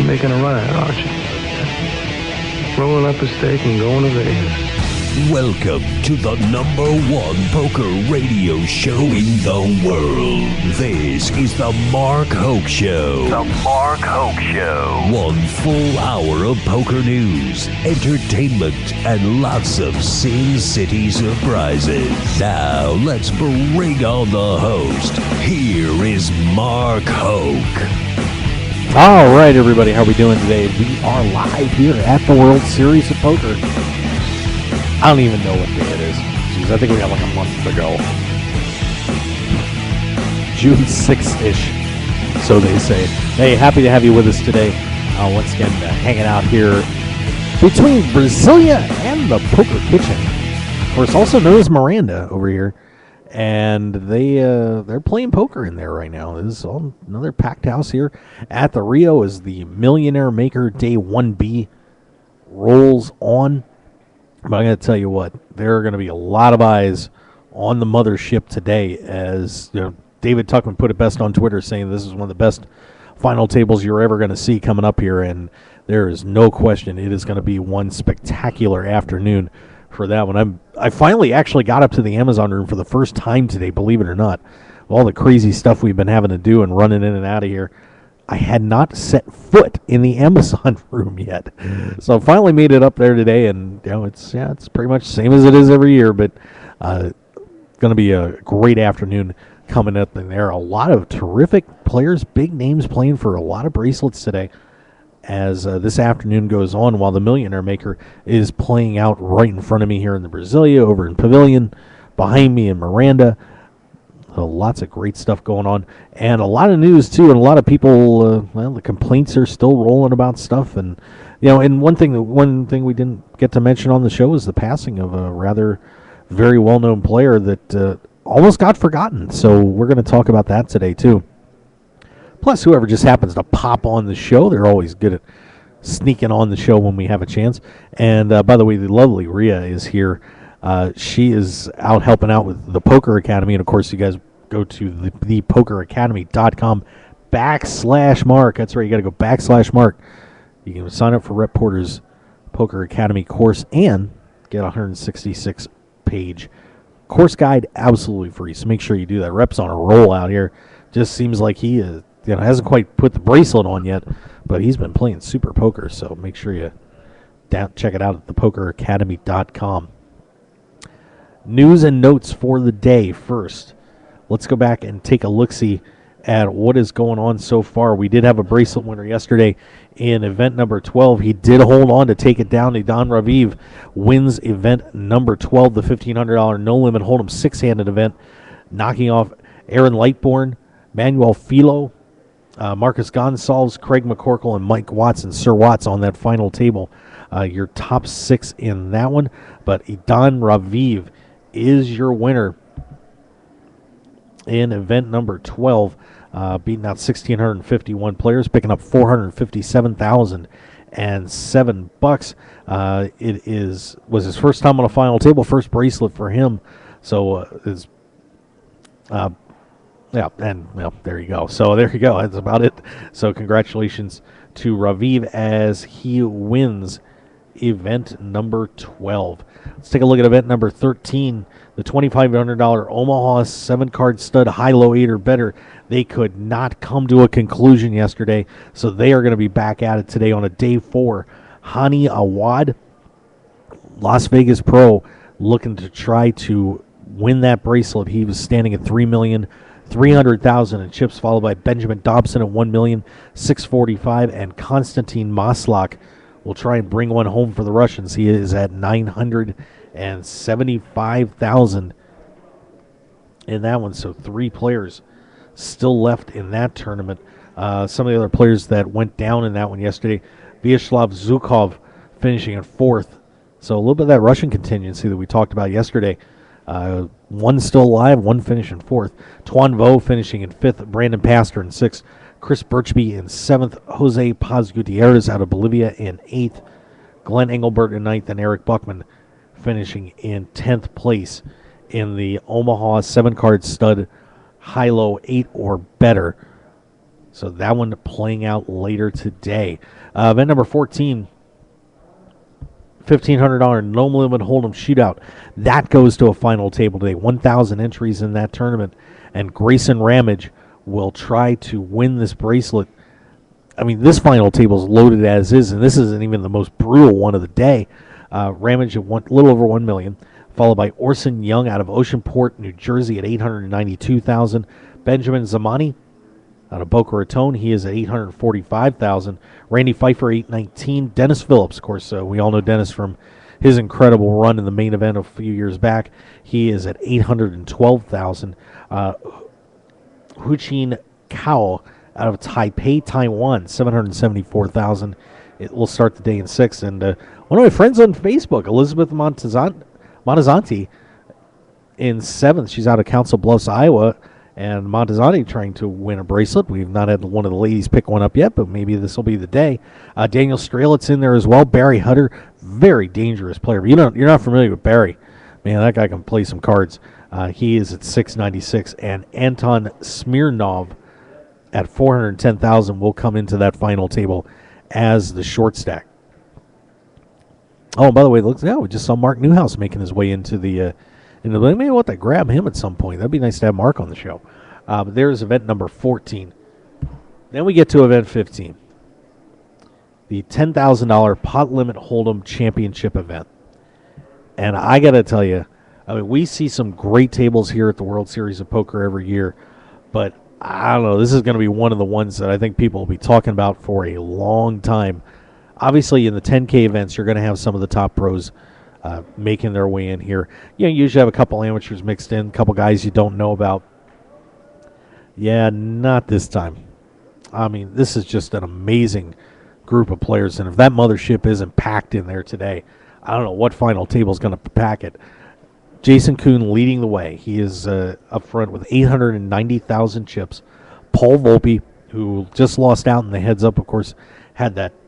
You're making a run at it, aren't you? Rolling up a stake and going to Vegas. Welcome to the #1 poker radio show in the world. This is the Mark Hoke Show. The Mark Hoke Show. 1 full hour of poker news, entertainment, and lots of Sin City surprises. Now let's bring on the host. Here is Mark Hoke. All right, everybody, how are we doing today? We are live here at the World Series of Poker. I don't even know what day it is. Jeez, I think we got like a month to go. June 6th-ish, so they say. Hey, happy to have you with us today. Once again, hanging out here between Brasilia and the Poker Kitchen. Of course, also known as Miranda over here. And they're playing poker in there right now. This is another packed house here at the Rio as the Millionaire Maker Day 1B rolls on. But I'm going to tell you what, there are going to be a lot of eyes on the mothership today as David Tuckman put it best on Twitter, saying this is one of the best final tables you're ever going to see coming up here. And there is no question it is going to be one spectacular afternoon for that one. I finally actually got up to the Amazon room for the first time today, believe it or not. All the crazy stuff we've been having to do and running in and out of here. I had not set foot in the Amazon room yet. So I finally made it up there today, and it's pretty much the same as it is every year, but going to be a great afternoon coming up in there. A lot of terrific players, big names playing for a lot of bracelets today as this afternoon goes on while the Millionaire Maker is playing out right in front of me here in the Brasilia, over in Pavilion, behind me in Miranda. Lots of great stuff going on, and a lot of news too, and a lot of people. The complaints are still rolling about stuff, and and one thing we didn't get to mention on the show is the passing of a rather very well-known player that almost got forgotten. So we're going to talk about that today too. Plus, whoever just happens to pop on the show, they're always good at sneaking on the show when we have a chance. And by the way, the lovely Rhea is here. She is out helping out with the Poker Academy. And, of course, you guys go to thepokeracademy.com/Mark. That's right. You got to go /Mark. You can sign up for Rep Porter's Poker Academy course and get a 166-page course guide absolutely free. So make sure you do that. Rep's on a roll out here. Just seems like he is, hasn't quite put the bracelet on yet, but he's been playing super poker. So make sure you check it out at thepokeracademy.com. News and notes for the day first. Let's go back and take a look-see at what is going on so far. We did have a bracelet winner yesterday in event number 12. He did hold on to take it down. Idan Raviv wins event number 12, the $1,500 no-limit hold'em six-handed event, knocking off Aaron Lightbourne, Manuel Filo, Marcus Gonsalves, Craig McCorkle, and Mike Watson, Sir Watts, on that final table. Your top six in that one. But Idan Raviv is your winner in event number 12, beating out 1,651 players, picking up $457,007. It was his first time on a final table, first bracelet for him. So there you go. So there you go. That's about it. So congratulations to Raviv as he wins event number 12. Let's take a look at event number 13, the $2,500 Omaha 7-card stud high-low 8 or better. They could not come to a conclusion yesterday, so they are going to be back at it today on a day 4. Hani Awad, Las Vegas pro, looking to try to win that bracelet. He was standing at $3,300,000 in chips, followed by Benjamin Dobson at $1,645,000, and Konstantin Maslak will try and bring one home for the Russians. He is at $975,000 in that one. So 3 players still left in that tournament. Some of the other players that went down in that one yesterday, Vyacheslav Zhukov finishing in 4th. So a little bit of that Russian contingency that we talked about yesterday. One still alive, one finishing 4th. Tuan Vo finishing in 5th. Brandon Pastor in 6th. Chris Birchby in 7th. Jose Paz Gutierrez out of Bolivia in 8th. Glenn Engelbert in 9th. And Eric Buckman finishing in 10th place in the Omaha 7-card stud high-low 8 or better. So that one playing out later today. Event number 14, $1,500 no limit hold'em shootout. That goes to a final table today. 1,000 entries in that tournament, and Grayson Ramage will try to win this bracelet. I mean, this final table is loaded as is, and this isn't even the most brutal one of the day. Ramage at a little over $1 million, followed by Orson Young out of Oceanport, New Jersey at $892,000. Benjamin Zamani out of Boca Raton, he is at $845,000. Randy Pfeiffer, $819,000. Dennis Phillips, of course, we all know Dennis from his incredible run in the main event a few years back. He is at $812,000. Huchin Kao out of Taipei, Taiwan, $774,000. It will start the day in 6th. And one of my friends on Facebook, Elizabeth Montezanti, in 7th. She's out of Council Bluffs, Iowa. And Montezanti trying to win a bracelet. We've not had one of the ladies pick one up yet, but maybe this will be the day. Daniel Strelitz in there as well. Barry Hutter, very dangerous player. But you're not familiar with Barry. Man, that guy can play some cards. He is at $696. And Anton Smirnov at $410,000 will come into that final table as the short stack. Oh, by the way, we just saw Mark Newhouse making his way into the maybe we'll have to grab him at some point. That'd be nice to have Mark on the show. But there's event number 14. Then we get to event 15, the $10,000 pot limit hold'em championship event. And I got to tell you, I mean, we see some great tables here at the World Series of Poker every year, but I don't know, this is going to be one of the ones that I think people will be talking about for a long time. Obviously, in the 10K events, you're going to have some of the top pros making their way in here. You usually have a couple amateurs mixed in, a couple guys you don't know about. Yeah, not this time. I mean, this is just an amazing group of players, and if that mothership isn't packed in there today, I don't know what final table is going to pack it. Jason Kuhn leading the way. He is up front with 890,000 chips. Paul Volpe, who just lost out in the heads-up, of course,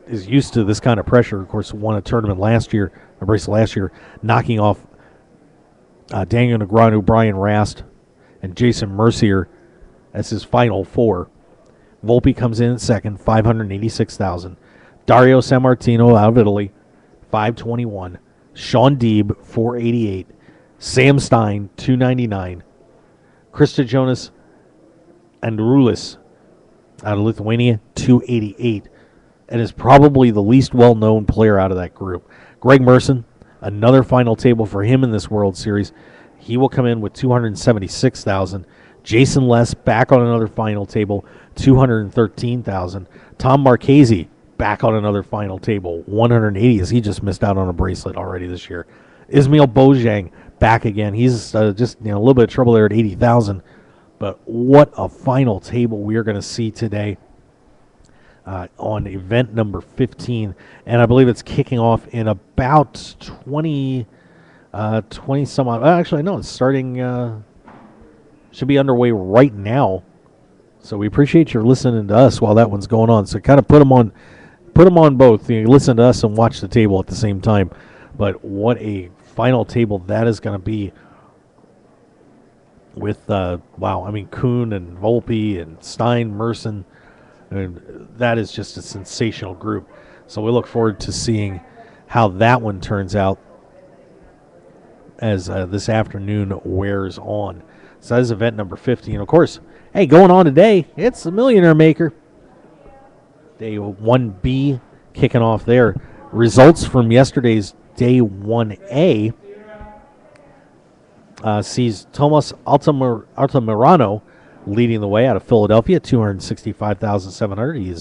is used to this kind of pressure. Of course, won a tournament last year, knocking off Daniel Negreanu, Brian Rast, and Jason Mercier as his final 4. Volpe comes in second, 586,000. Dario Sammartino out of Italy, 521. Sean Deeb, 488. Sam Stein, 299. Krista Jonas Andrulis out of Lithuania, 288. And is probably the least well-known player out of that group. Greg Merson, another final table for him in this World Series. He will come in with 276,000. Jason Less back on another final table, 213,000. Tom Marchese back on another final table, 180, as he just missed out on a bracelet already this year. Ismail Bojang back again. He's just a little bit of trouble there at 80,000. But what a final table we are going to see today on event number 15. And I believe it's kicking off in about 20 some odd. Actually, no, it's starting, should be underway right now. So we appreciate your listening to us while that one's going on. So kind of put them on both. You listen to us and watch the table at the same time. But what a final table that is going to be with, Kuhn and Volpe and Stein, Merson. And that is just a sensational group. So we look forward to seeing how that one turns out as this afternoon wears on. So that is event number 15. Of course, hey, going on today, it's the Millionaire Maker. Day 1B kicking off there. Results from yesterday's Day 1A sees Tomas Altamirano leading the way out of Philadelphia, 265,700. He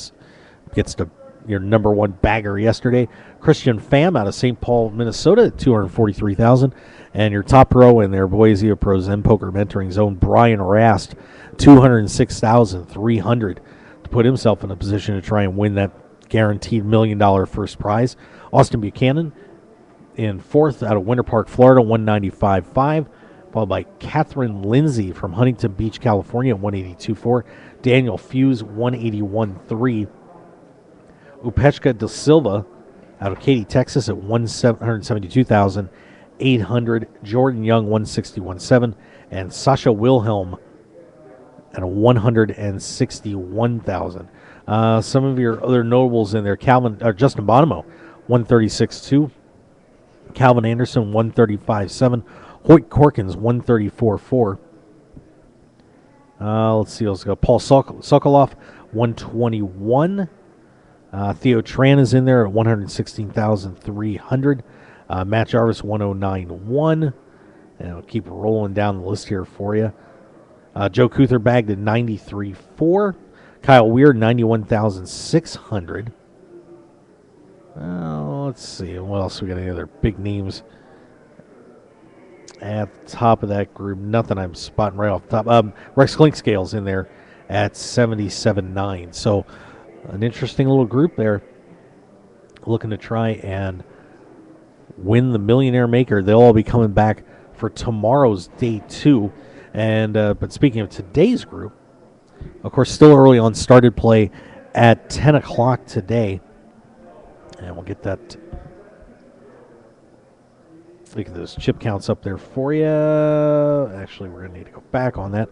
gets to your number one bagger yesterday. Christian Pham out of St. Paul, Minnesota, at 243,000. And your top pro in there, Boise Pro Zen Poker Mentoring Zone, Brian Rast, 206,300 to put himself in a position to try and win that guaranteed $1 million first prize. Austin Buchanan in fourth out of Winter Park, Florida, 195.5. Followed by Catherine Lindsay from Huntington Beach, California, 182.4. Daniel Fuse, 181.3. Upechka da Silva out of Katy, Texas, at 172,800. Jordan Young, 161.7. And Sasha Wilhelm at 161,000. Some of your other notables in there: Justin Bonomo, 136.2. Calvin Anderson, 135.7. Hoyt Corkins, 134.4. Let's see, let's go. Paul Sokolov, 121. Theo Tran is in there at 116,300. Matt Jarvis, 109.1. And I'll keep rolling down the list here for you. Joe Kuther bagged at 93.4. Kyle Weir, 91,600. Let's see. What else we got? Any other big names at the top of that group? Nothing I'm spotting right off the top. Rex Clinkscale's in there at 77.9. So an interesting little group there, looking to try and win the Millionaire Maker. They'll all be coming back for tomorrow's day 2. And but speaking of today's group, of course, still early on, started play at 10 o'clock today. And we'll get that. Look at those chip counts up there for you. Actually, we're going to need to go back on that.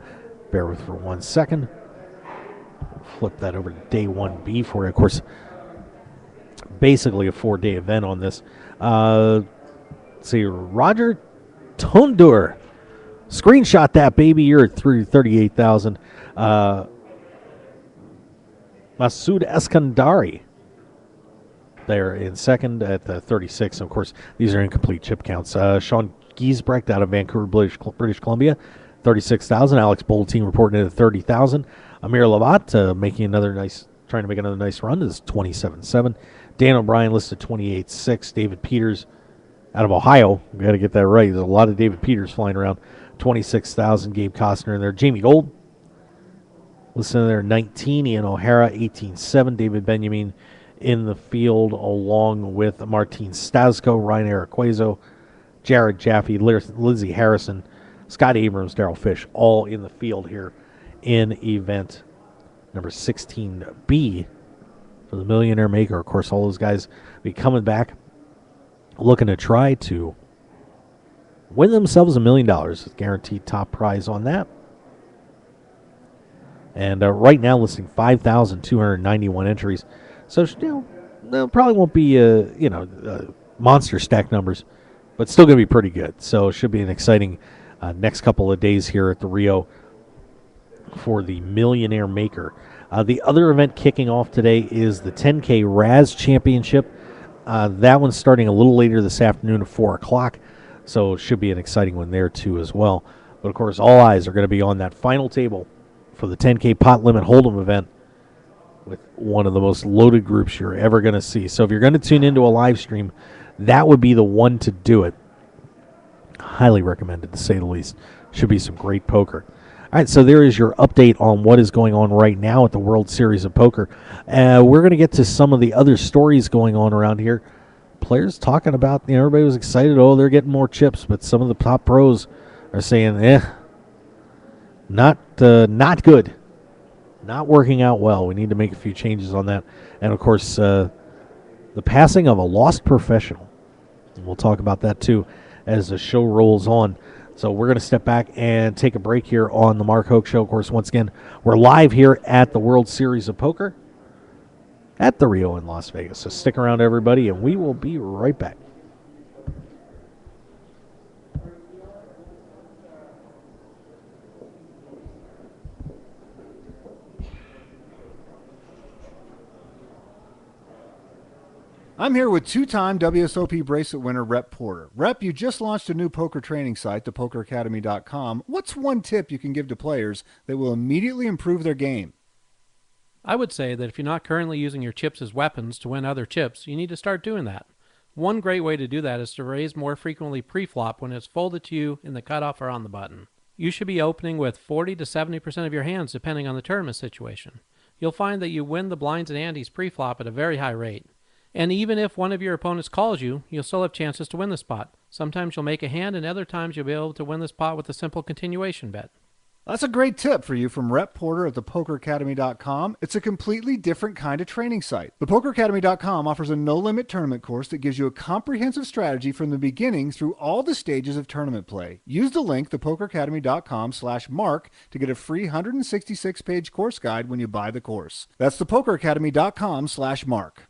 Bear with for 1 second. Flip that over to day 1B for you. Of course, basically a 4-day event on this. Let's see, Roger Tondur. Screenshot that, baby. You're at 38,000. Masood Eskandari there in second at 36. Of course, these are incomplete chip counts. Sean Giesbrecht out of Vancouver, British Columbia, 36,000. Alex Boltine reporting in at 30,000. Amir Lavat trying to make another nice run, is 27.7. Dan O'Brien listed 28.6. David Peters out of Ohio, we got to get that right. There's a lot of David Peters flying around, 26,000. Gabe Costner in there. Jamie Gold listed in there, 19. Ian O'Hara, 18.7. David Benjamin in the field along with Martin Stasco, Ryan Araquazo, Jared Jaffe, Lindsey Harrison, Scott Abrams, Darryl Fish, all in the field here in event number 16B for the Millionaire Maker. Of course, all those guys be coming back looking to try to win themselves $1 million. Guaranteed top prize on that. And right now listing 5,291 entries. So still, probably won't be monster stack numbers, but still going to be pretty good. So it should be an exciting next couple of days here at the Rio for the Millionaire Maker. The other event kicking off today is the 10K Raz Championship. That one's starting a little later this afternoon at 4 o'clock, so it should be an exciting one there too as well. But of course, all eyes are going to be on that final table for the 10K Pot Limit Hold'em event, with one of the most loaded groups you're ever going to see. So if you're going to tune into a live stream, that would be the one to do it. Highly recommended, to say the least. Should be some great poker. All right, so there is your update on what is going on right now at the World Series of Poker. We're going to get to some of the other stories going on around here. Players talking about, everybody was excited, they're getting more chips, but some of the top pros are saying, not good. Not working out well. We need to make a few changes on that. And, of course, the passing of a lost professional. And we'll talk about that, too, as the show rolls on. So we're going to step back and take a break here on the Mark Hoke Show. Of course, once again, we're live here at the World Series of Poker at the Rio in Las Vegas. So stick around, everybody, and we will be right back. I'm here with two-time WSOP bracelet winner Rep Porter. Rep, you just launched a new poker training site, thepokeracademy.com. What's one tip you can give to players that will immediately improve their game? I would say that if you're not currently using your chips as weapons to win other chips, you need to start doing that. One great way to do that is to raise more frequently pre-flop when it's folded to you in the cutoff or on the button. You should be opening with 40 to 70% of your hands depending on the tournament situation. You'll find that you win the blinds and antes pre-flop at a very high rate. And even if one of your opponents calls you, you'll still have chances to win the spot. Sometimes you'll make a hand, and other times you'll be able to win the spot with a simple continuation bet. That's a great tip for you from Rep Porter at thepokeracademy.com. It's a completely different kind of training site. Thepokeracademy.com offers a no-limit tournament course that gives you a comprehensive strategy from the beginning through all the stages of tournament play. Use the link, thepokeracademy.com/mark, to get a free 166-page course guide when you buy the course. That's thepokeracademy.com/mark.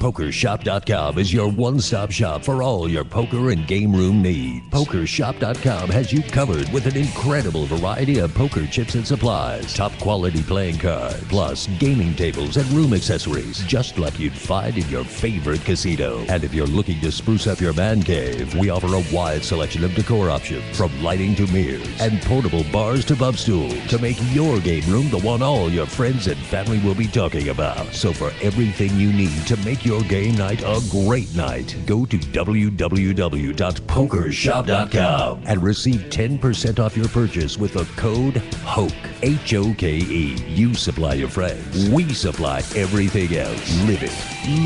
PokerShop.com is your one-stop shop for all your poker and game room needs. PokerShop.com has you covered with an incredible variety of poker chips and supplies, top quality playing cards, plus gaming tables and room accessories, just like you'd find in your favorite casino. And if you're looking to spruce up your man cave, we offer a wide selection of decor options, from lighting to mirrors and portable bars to bub stools, to make your game room the one all your friends and family will be talking about. So for everything you need to make your game night a great night, go to www.pokershop.com and receive 10% off your purchase with the code HOKE, H-O-K-E. You supply your friends. We supply everything else. Live it.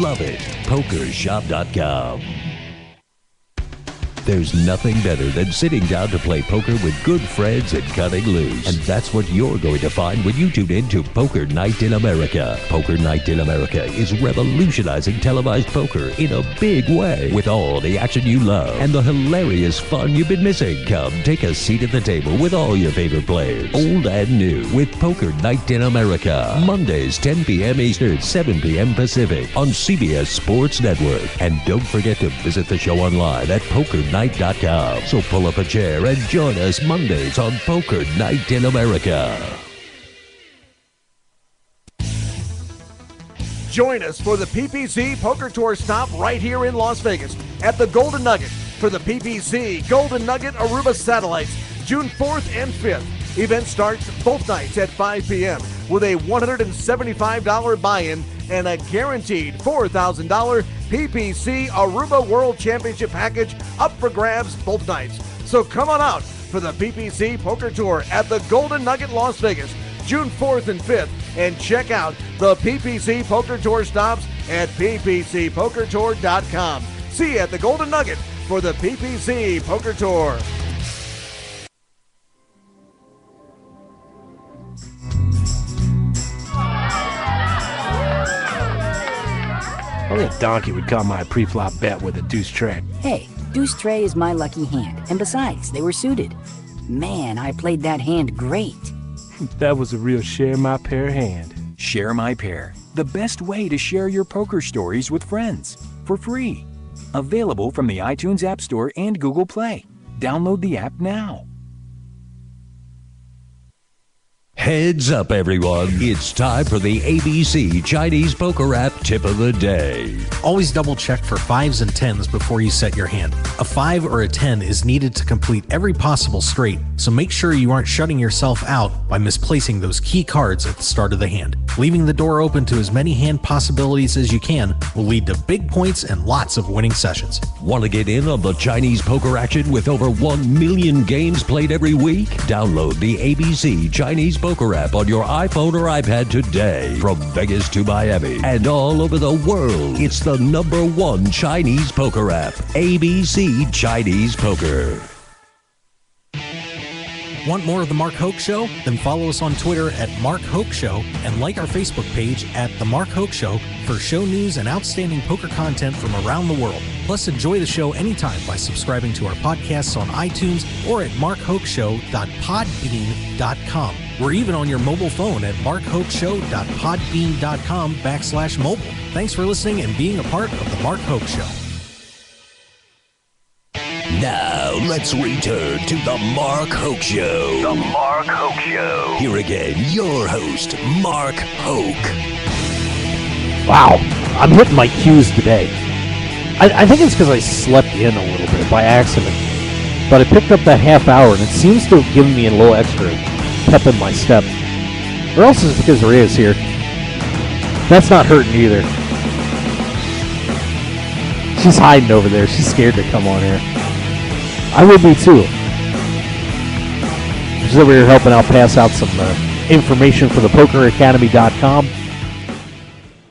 Love it. Pokershop.com. There's nothing better than sitting down to play poker with good friends and cutting loose. And that's what you're going to find when you tune in to Poker Night in America. Poker Night in America is revolutionizing televised poker in a big way, with all the action you love and the hilarious fun you've been missing. Come take a seat at the table with all your favorite players, old and new, with Poker Night in America. Mondays, 10 p.m. Eastern, 7 p.m. Pacific on CBS Sports Network. And don't forget to visit the show online at PokerNight.com. So pull up a chair and join us Mondays on Poker Night in America. Join us for the PPC Poker Tour stop right here in Las Vegas at the Golden Nugget for the PPC Golden Nugget Aruba Satellites, June 4th and 5th. Event starts both nights at 5 p.m. with a $175 buy-in and a guaranteed $4,000 PPC Aruba World Championship package up for grabs both nights. So come on out for the PPC Poker Tour at the Golden Nugget Las Vegas, June 4th and 5th, and check out the PPC Poker Tour stops at ppcpokertour.com. See you at the Golden Nugget for the PPC Poker Tour. Only a donkey would call my pre-flop bet with a deuce tray. Hey, deuce tray is my lucky hand, and besides, they were suited. Man, I played that hand great. That was a real share my pair hand. Share My Pair, the best way to share your poker stories with friends, for free. Available from the iTunes App Store and Google Play. Download the app now. Heads up, everyone. It's time for the ABC Chinese Poker App Tip of the Day. Always double check for 5s and 10s before you set your hand. A 5 or a 10 is needed to complete every possible straight, so make sure you aren't shutting yourself out by misplacing those key cards at the start of the hand. Leaving the door open to as many hand possibilities as you can will lead to big points and lots of winning sessions. Want to get in on the Chinese poker action with over 1 million games played every week? Download the ABC Chinese Poker app on your iPhone or iPad today. From Vegas to Miami and all over the world, it's the #1 Chinese poker app, ABC Chinese Poker. Want more of The Mark Hoke Show? Then follow us on Twitter at Mark Hoke Show and like our Facebook page at The Mark Hoke Show for show news and outstanding poker content from around the world. Plus, enjoy the show anytime by subscribing to our podcasts on iTunes or at markhokeshow.podbean.com. We're even on your mobile phone at markhokeshow.podbean.com/mobile. Thanks for listening and being a part of The Mark Hoke Show. Now, let's return to The Mark Hoke Show. The Mark Hoke Show. Here again, your host, Mark Hoke. Wow, I'm hitting my cues today. I think it's because I slept in a little bit by accident. But I picked up that half hour, and it seems to have given me a little extra pep in my step. Or else it's because Rhea's here. That's not hurting either. She's hiding over there. She's scared to come on here. I would be too. She's over here helping out pass out some information for the PokerAcademy.com.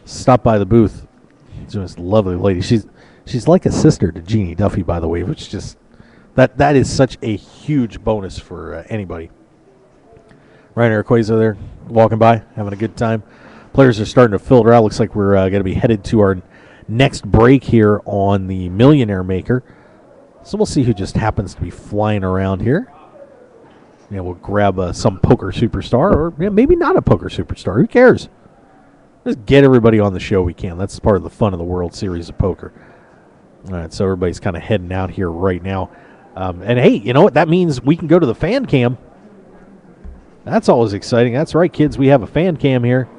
Stop by the booth. She's just a lovely lady. She's like a sister to Jeannie Duffy, by the way, which just that is such a huge bonus for anybody. Ryan Arqueza there, walking by, having a good time. Players are starting to filter out. Looks like we're going to be headed to our next break here on the Millionaire Maker. So we'll see who just happens to be flying around here. Yeah, we'll grab some poker superstar, or maybe not a poker superstar. Who cares? Just get everybody on the show we can. That's part of the fun of the World Series of Poker. All right, so everybody's kind of heading out here right now. And hey, you know what? That means we can go to the fan cam. That's always exciting. That's right, kids. We have a fan cam here.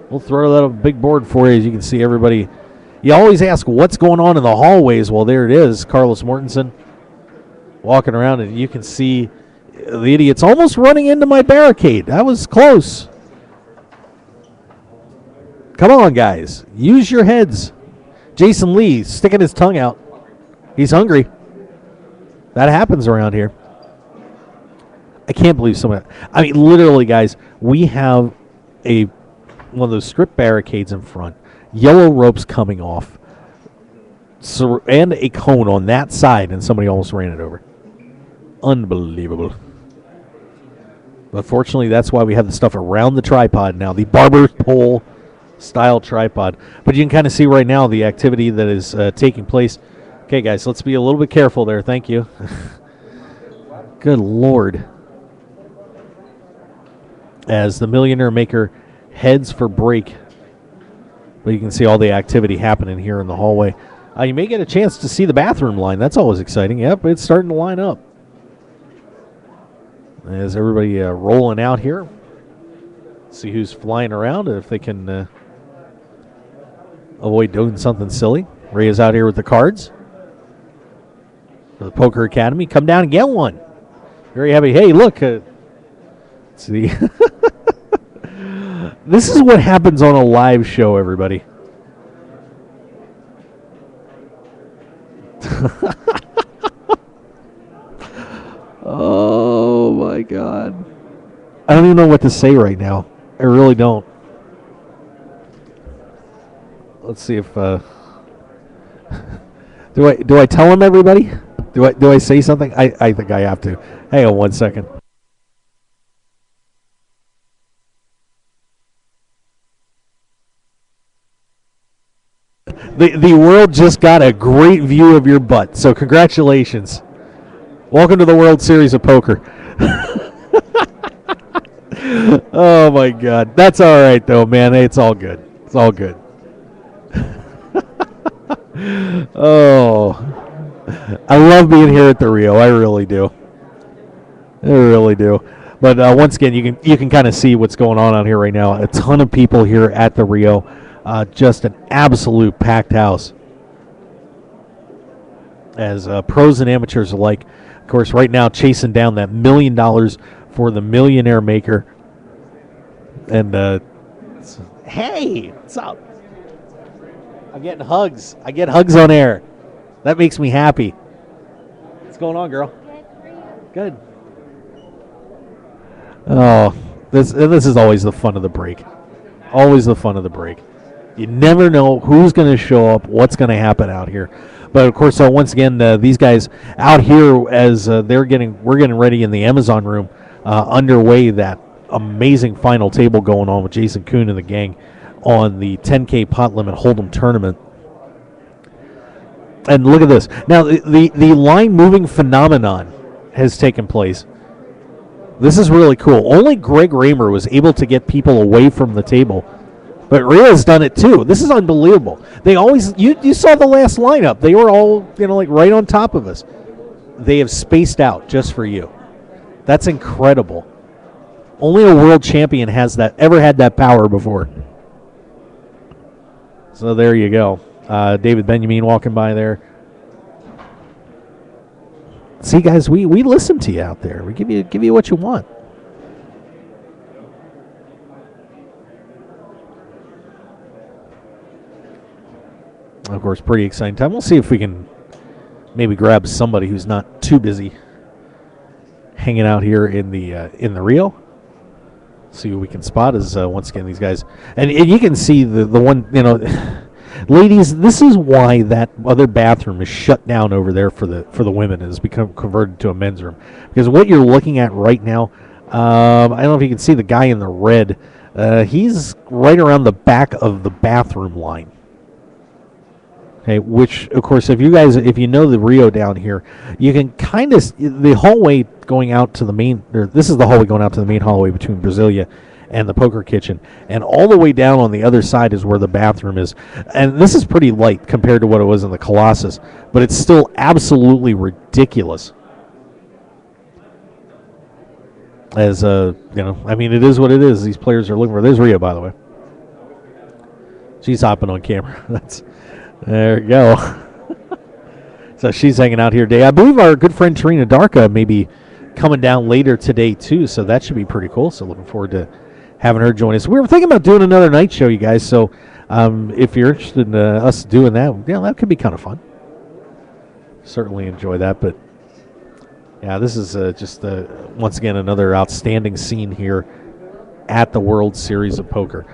We'll throw that up a big board for you, as you can see everybody. You always ask what's going on in the hallways. Well, there it is. Carlos Mortensen walking around, and you can see the idiot's almost running into my barricade. That was close. Come on, guys. Use your heads. Jason Lee sticking his tongue out. He's hungry. That happens around here. I can't believe someone. I mean, literally, guys, we have one of those strip barricades in front, yellow ropes coming off, and a cone on that side, and somebody almost ran it over. Unbelievable. But fortunately, that's why we have the stuff around the tripod now, the barber pole style tripod. But you can kind of see right now the activity that is taking place. Okay, guys, let's be a little bit careful there. Thank you. Good Lord. As the Millionaire Maker heads for break. But you can see all the activity happening here in the hallway. You may get a chance to see the bathroom line. That's always exciting. Yep, it's starting to line up. As everybody rolling out here. See who's flying around and if they can avoid doing something silly. Ray is out here with the cards. The Poker Academy. Come down and get one. Very happy. Hey, look. Let's see. This is what happens on a live show, everybody. Oh, my God. I don't even know what to say right now. I really don't. Let's see if... do I tell him, everybody? Do I say something? I think I have to. Hang on 1 second. The world just got a great view of your butt, so congratulations. Welcome to the World Series of Poker. Oh, my God. That's all right, though, man. It's all good. It's all good. Oh. I love being here at the Rio. I really do. I really do. But once again, you can kind of see what's going on out here right now. A ton of people here at the Rio. Just an absolute packed house. As pros and amateurs alike. Of course, right now chasing down that $1 million for the Millionaire Maker. And, hey, what's up? I'm getting hugs. I get hugs on air. That makes me happy. What's going on, girl? Good. Oh, this is always the fun of the break. Always the fun of the break. You never know who's going to show up, what's going to happen out here. But, of course, once again, these guys out here as we're getting ready in the Amazon room, underway that amazing final table going on with Jason Kuhn and the gang on the 10K pot limit Hold'em tournament. And look at this. Now, the line moving phenomenon has taken place. This is really cool. Only Greg Raymer was able to get people away from the table. But Rhea's done it too. This is unbelievable. They always, you saw the last lineup. They were all, like right on top of us. They have spaced out just for you. That's incredible. Only a world champion has ever had that power before. So there you go. David Benjamin walking by there. See, guys, we listen to you out there. We give you what you want. Of course, pretty exciting time. We'll see if we can maybe grab somebody who's not too busy hanging out here in the Rio. See what we can spot as once again these guys, and you can see the one, ladies. This is why that other bathroom is shut down over there for the women. It has become converted to a men's room, because what you're looking at right now, I don't know if you can see the guy in the red. He's right around the back of the bathroom line. Okay, which, of course, if you know the Rio down here, you can kind of, the hallway going out to the main, or this is the hallway going out to the main hallway between Brasilia and the poker kitchen. And all the way down on the other side is where the bathroom is. And this is pretty light compared to what it was in the Colossus, but it's still absolutely ridiculous. As, it is what it is. These players are looking for. There's Rio, by the way. She's hopping on camera. There you go. So she's hanging out here today. I believe our good friend Tarina Darka may be coming down later today, too, so that should be pretty cool. So looking forward to having her join us. We were thinking about doing another night show, you guys, so if you're interested in us doing that, that could be kind of fun. Certainly enjoy that, but yeah, this is just once again another outstanding scene here at the World Series of Poker.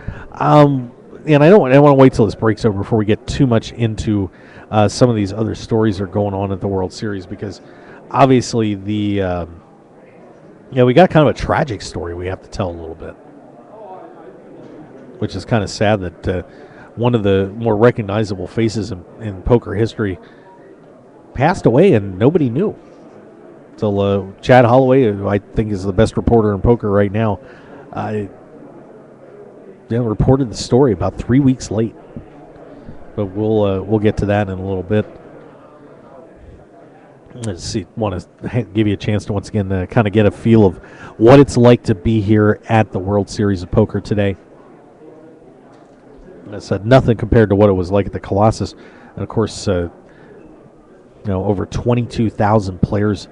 And I want to wait till this breaks over before we get too much into some of these other stories that are going on at the World Series, because obviously we got kind of a tragic story we have to tell a little bit, which is kind of sad that one of the more recognizable faces in poker history passed away and nobody knew. Till Chad Holloway, who I think is the best reporter in poker right now, reported the story about 3 weeks late. But we'll get to that in a little bit. Let's see. Want to give you a chance to once again kind of get a feel of what it's like to be here at the World Series of Poker today. I said nothing compared to what it was like at the Colossus, and of course, over 22,000 players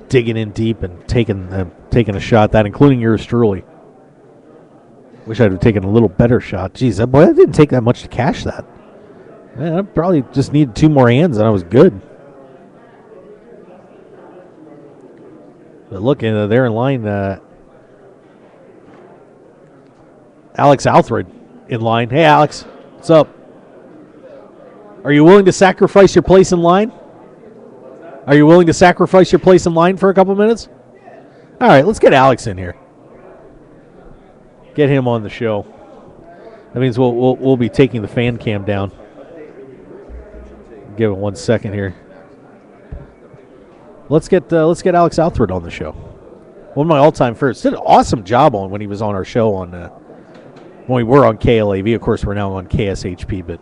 digging in deep and taking a shot at that, including yours truly. Wish I'd have taken a little better shot. Jeez, I didn't take that much to cash that. Man, I probably just needed 2 more hands and I was good. But look, there in line, Alex Alfred in line. Hey, Alex, what's up? Are you willing to sacrifice your place in line? Are you willing to sacrifice your place in line for a couple minutes? All right, let's get Alex in here. Get him on the show. That means we'll be taking the fan cam down. Give it 1 second here. Let's get Alex Alfred on the show. One of my all-time favorites. Did an awesome job when he was on our show when we were on KLAV. Of course, we're now on KSHP. But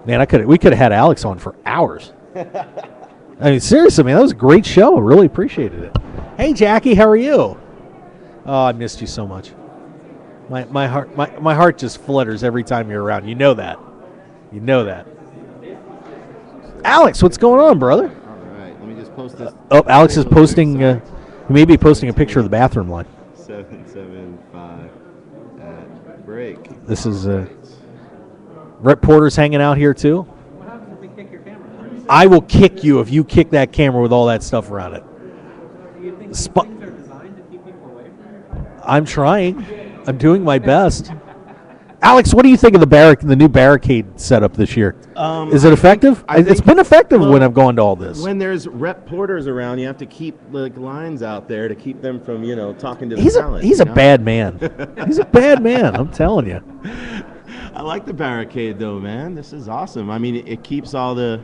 man, we could have had Alex on for hours. I mean, seriously, man, that was a great show. I really appreciated it. Hey, Jackie, how are you? Oh, I missed you so much. My heart just flutters every time you're around. You know that. You know that. Alex, what's going on, brother? All right, let me just post this. Alex is posting. He may be posting a picture of the bathroom line. 775 at break. This is Rhett Porter's hanging out here too. What happens if we kick your camera? I will kick you if you kick that camera with all that stuff around it. Do you think these things are designed to keep people away from you? I'm trying. I'm doing my best. Alex, what do you think of the new barricade setup this year? Is it effective? It's been effective when I've gone to all this. When there's rep porters around, you have to keep lines out there to keep them from talking to the talent. He's a bad man. He's a bad man. I'm telling you. I like the barricade though, man. This is awesome. I mean, it keeps all the,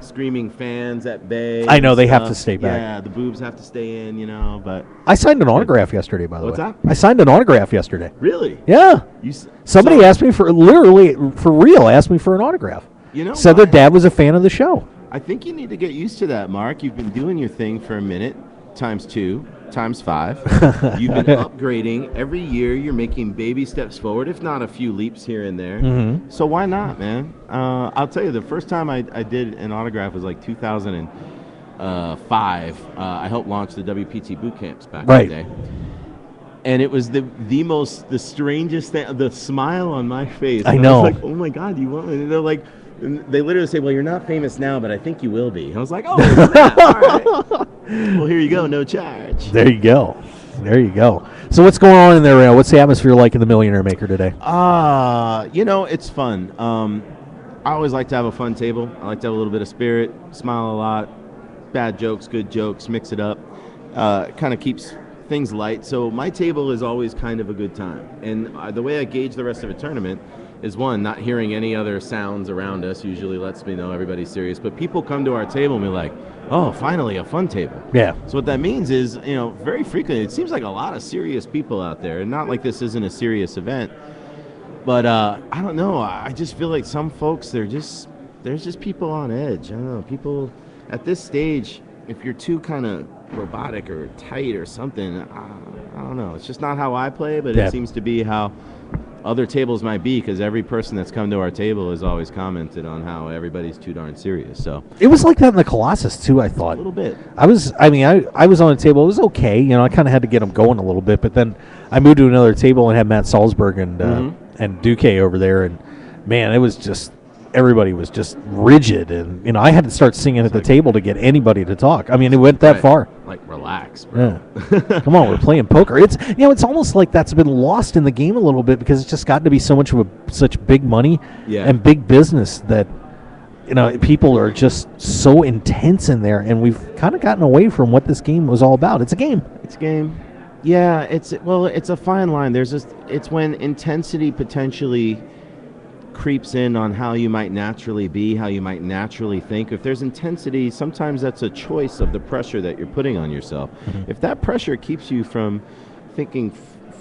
screaming fans at bay. I know they have to stay back. Yeah, the boobs have to stay in, but I signed an autograph yesterday, by the way. What's that? I signed an autograph yesterday. Really? Yeah. Somebody asked me for real, asked me for an autograph. Said their dad was a fan of the show. I think you need to get used to that, Mark. You've been doing your thing for a minute, times 2, times 5. You've been upgrading. Every year you're making baby steps forward, if not a few leaps here and there. Mm-hmm. So why not, man? I'll tell you, the first time I did an autograph was like 2005. I helped launch the WPT boot camps back in the day. And it was the strangest thing, the smile on my face. I know. I was like, oh my God, you want me? And they're like, they literally say, well, you're not famous now, but I think you will be. I was like, oh, snap. All right. Well, here you go, no charge. There you go. There you go. So what's going on in there? What's the atmosphere like in the Millionaire Maker today? It's fun. I always like to have a fun table. I like to have a little bit of spirit, smile a lot, bad jokes, good jokes, mix it up. kind of keeps things light. So my table is always kind of a good time. And the way I gauge the rest of a tournament is, one, not hearing any other sounds around us usually lets me know everybody's serious. But people come to our table and be like, oh, finally a fun table. Yeah. So what that means is, very frequently, it seems like a lot of serious people out there. And not like this isn't a serious event. But I don't know. I just feel like some folks, there's just people on edge. I don't know. People at this stage, if you're too kind of robotic or tight or something, I don't know. It's just not how I play, but it seems to be how other tables might be, because every person that's come to our table has always commented on how everybody's too darn serious. So it was like that in the Colossus too, I thought. A little bit. I was on a table. It was okay. I kind of had to get them going a little bit, but then I moved to another table and had Matt Salzberg and Duque over there, and man, it was just, everybody was just rigid, and I had to start singing at the table to get anybody to talk. I mean, it went that far. Like, relax, bro. Yeah. Come on, we're playing poker. It's it's almost like that's been lost in the game a little bit, because it's just gotten to be so much of such big money and big business that people are just so intense in there, and we've kind of gotten away from what this game was all about. It's a game. It's a game. Yeah, it's a fine line. It's when intensity potentially creeps in on how you might naturally be, how you might naturally think. If there's intensity, sometimes that's a choice of the pressure that you're putting on yourself. Mm-hmm. If that pressure keeps you from thinking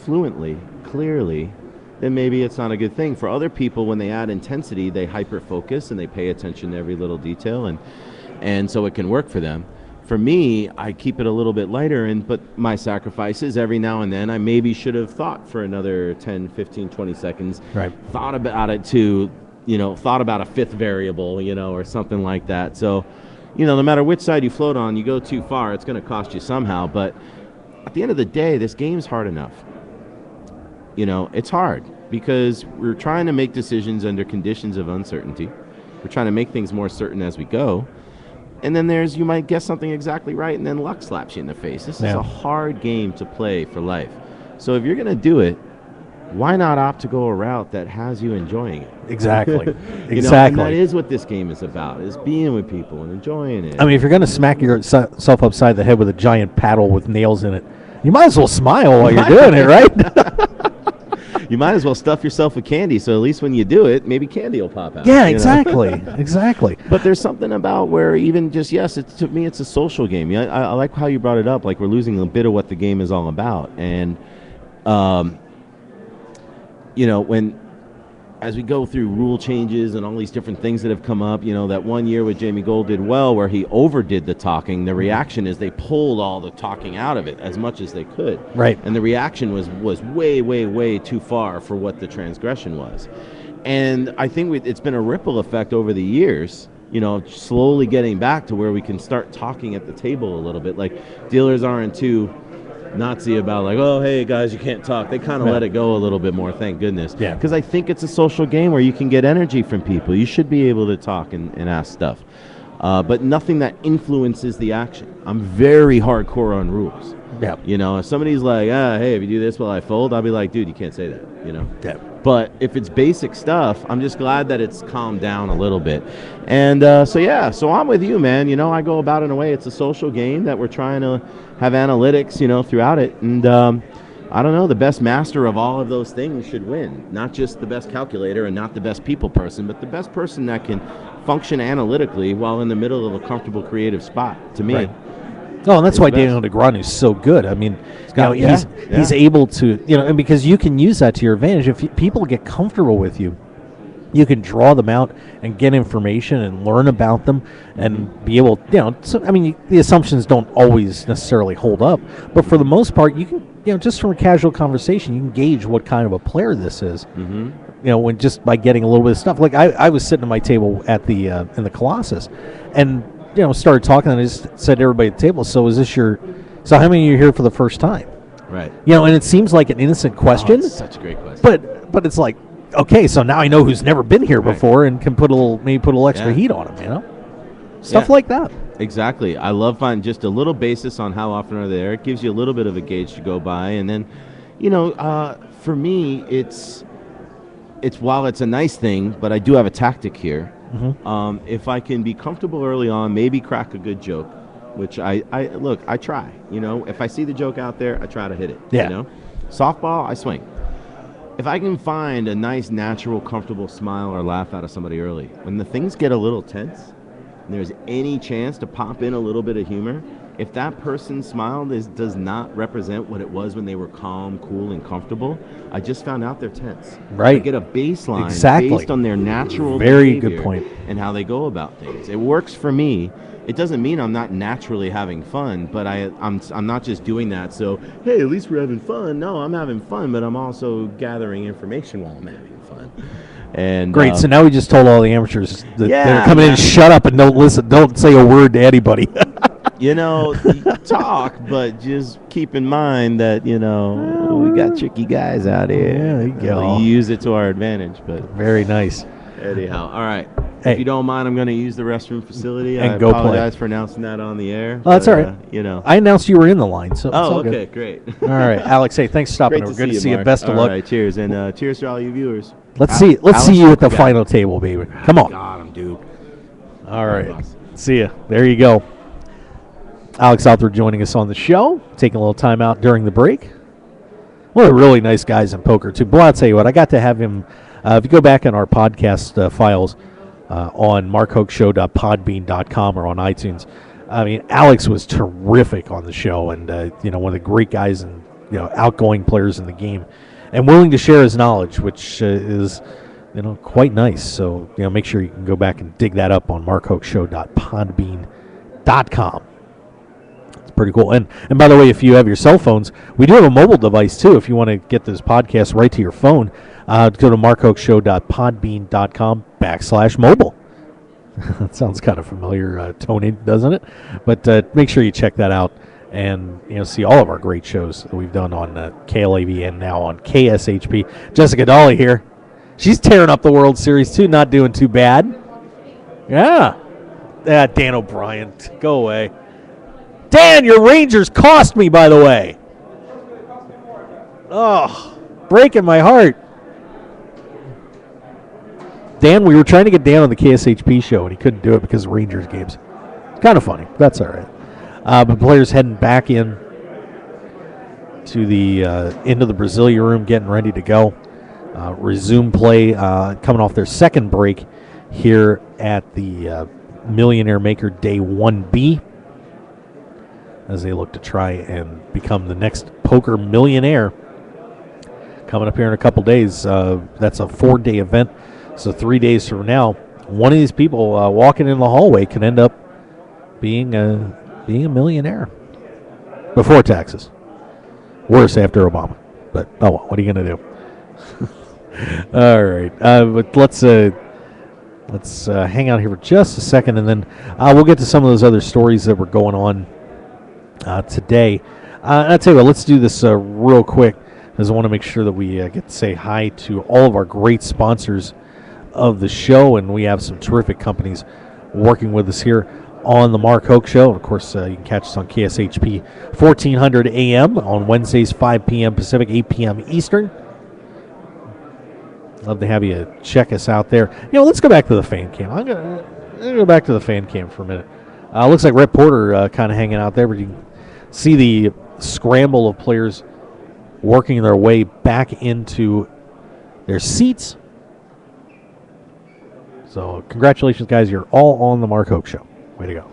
fluently, clearly, then maybe it's not a good thing. For other people, when they add intensity, they hyper-focus and they pay attention to every little detail, and so it can work for them. For me, I keep it a little bit lighter, but my sacrifices, every now and then, I maybe should have thought for another 10, 15, 20 seconds, thought about it thought about a fifth variable, or something like that. So, no matter which side you float on, you go too far, it's going to cost you somehow. But at the end of the day, this game's hard enough. It's hard because we're trying to make decisions under conditions of uncertainty. We're trying to make things more certain as we go. And then you might guess something exactly right, and then luck slaps you in the face. This is a hard game to play for life. So if you're going to do it, why not opt to go a route that has you enjoying it? Exactly. And that is what this game is about, is being with people and enjoying it. I mean, if you're going to smack yourself upside the head with a giant paddle with nails in it, you might as well smile while you're doing it, right? You might as well stuff yourself with candy, so at least when you do it, maybe candy will pop out. Yeah, exactly. Exactly. But there's something about where even just, to me, it's a social game. Yeah, I like how you brought it up, like we're losing a bit of what the game is all about. And, as we go through rule changes and all these different things that have come up, that one year with Jamie Gold did well where he overdid the talking. The reaction is they pulled all the talking out of it as much as they could. Right. And the reaction was way, way, way too far for what the transgression was. And I think it's been a ripple effect over the years, slowly getting back to where we can start talking at the table a little bit. Like, dealers aren't too Nazi about like, oh, hey, guys, you can't talk. They kind of let it go a little bit more, thank goodness. Yeah. Because I think it's a social game where you can get energy from people. You should be able to talk and ask stuff. But nothing that influences the action. I'm very hardcore on rules. Yeah. If somebody's like, hey, if you do this while I fold, I'll be like, dude, you can't say that, Yeah. But if it's basic stuff, I'm just glad that it's calmed down a little bit. And so I'm with you, man. I go about it in a way. It's a social game that we're trying to have analytics, throughout it. And I don't know, the best master of all of those things should win. Not just the best calculator and not the best people person, but the best person that can function analytically while in the middle of a comfortable creative spot, to me. Right. Oh, and that's why Daniel Negreanu is so good. I mean, he's able to, and because you can use that to your advantage. If people get comfortable with you, you can draw them out and get information and learn about them and be able, the assumptions don't always necessarily hold up, but for the most part, you can, just from a casual conversation, you can gauge what kind of a player this is. Mm-hmm. When just by getting a little bit of stuff. Like I was sitting at my table at the in the Colossus, and started talking, and I just said to everybody at the table, so how many of you are here for the first time? Right. And it seems like an innocent question. Oh, it's such a great question. But it's like, okay, so now I know who's never been here before and can put a little extra heat on them, Stuff like that. Exactly. I love finding just a little basis on how often are they there. It gives you a little bit of a gauge to go by. And then, for me, it's while it's a nice thing, but I do have a tactic here. Mm-hmm. If I can be comfortable early on, maybe crack a good joke, which I look, I try. You know, if I see the joke out there, I try to hit it. Yeah. You know, softball, I swing. If I can find a nice, natural, comfortable smile or laugh out of somebody early, when the things get a little tense, and there's any chance to pop in a little bit of humor, if that person's smile does not represent what it was when they were calm, cool, and comfortable, I just found out they're tense. Right. I get a baseline Exactly. based on their natural Very behavior good point. and how they go about things. It works for me. It doesn't mean I'm not naturally having fun, but I'm not just doing that so, hey, at least we're having fun. No, I'm having fun, but I'm also gathering information while I'm having fun. And Great. So now we just told all the amateurs that they're coming in, man. shut up and don't listen. Don't say a word to anybody. You know, you talk, but just keep in mind that, you know, we got tricky guys out here. Yeah, there you go. We use it to our advantage, but very nice. Anyhow, all right. Hey. If you don't mind, I'm going to use the restroom facility. And I go play. apologize for announcing that on the air. Oh, that's but, all right. You know. I announced you were in the line, so it's all good. Okay, great. All right, Alex. Hey, thanks for stopping over. Good to see you. Mark. Best of All luck. right, cheers, and cheers to all you viewers. Let's see Alex, you at the got it. final table, baby. Come on. Got him, dude. All right. See ya. There you go. Alex Southwood joining us on the show, taking a little time out during the break. One of the really nice guys in poker, too. Boy, I'll tell you what, I got to have him, if you go back in our podcast files on markhokeshow.podbean.com or on iTunes, I mean, Alex was terrific on the show and, one of the great guys and, outgoing players in the game and willing to share his knowledge, which is, quite nice. So, make sure you can go back and dig that up on markhokeshow.podbean.com. Pretty cool. And by the way, if you have your cell phones, we do have a mobile device too. If you want to get this podcast right to your phone, go to markhokeshow.podbean.com/mobile. That sounds kind of familiar, Tony, doesn't it? But make sure you check that out and see all of our great shows that we've done on KLAV and now on KSHP. Jessica Dolly here. She's tearing up the World Series too, not doing too bad. Yeah. Dan O'Brien, go away. Dan, your Rangers cost me, by the way. Oh, breaking my heart. Dan, we were trying to get Dan on the KSHP show, and he couldn't do it because of Rangers games. It's kind of funny. That's all right. But players heading back in to the into the Brasilia room, getting ready to go. Resume play, coming off their second break here at the Millionaire Maker Day 1B. As they look to try and become the next poker millionaire. Coming up here in a couple days. That's a 4-day event. So 3 days from now, one of these people walking in the hallway can end up being a millionaire. Before taxes. Worse after Obama. But, oh well, what are you going to do? All right. But let's hang out here for just a second, and then we'll get to some of those other stories that were going on today. I'll tell you what, let's do this real quick, because I want to make sure that we get to say hi to all of our great sponsors of the show, and we have some terrific companies working with us here on the Mark Hoke Show. And of course, you can catch us on KSHP 1400 AM on Wednesdays, 5 p.m. Pacific, 8 p.m. Eastern. Love to have you check us out there. Let's go back to the fan cam. I'm gonna go back to the fan cam for a minute. Looks like Rhett Porter kind of hanging out there, but you can see the scramble of players working their way back into their seats. So congratulations, guys. You're all on the Mark Hoke Show. Way to go.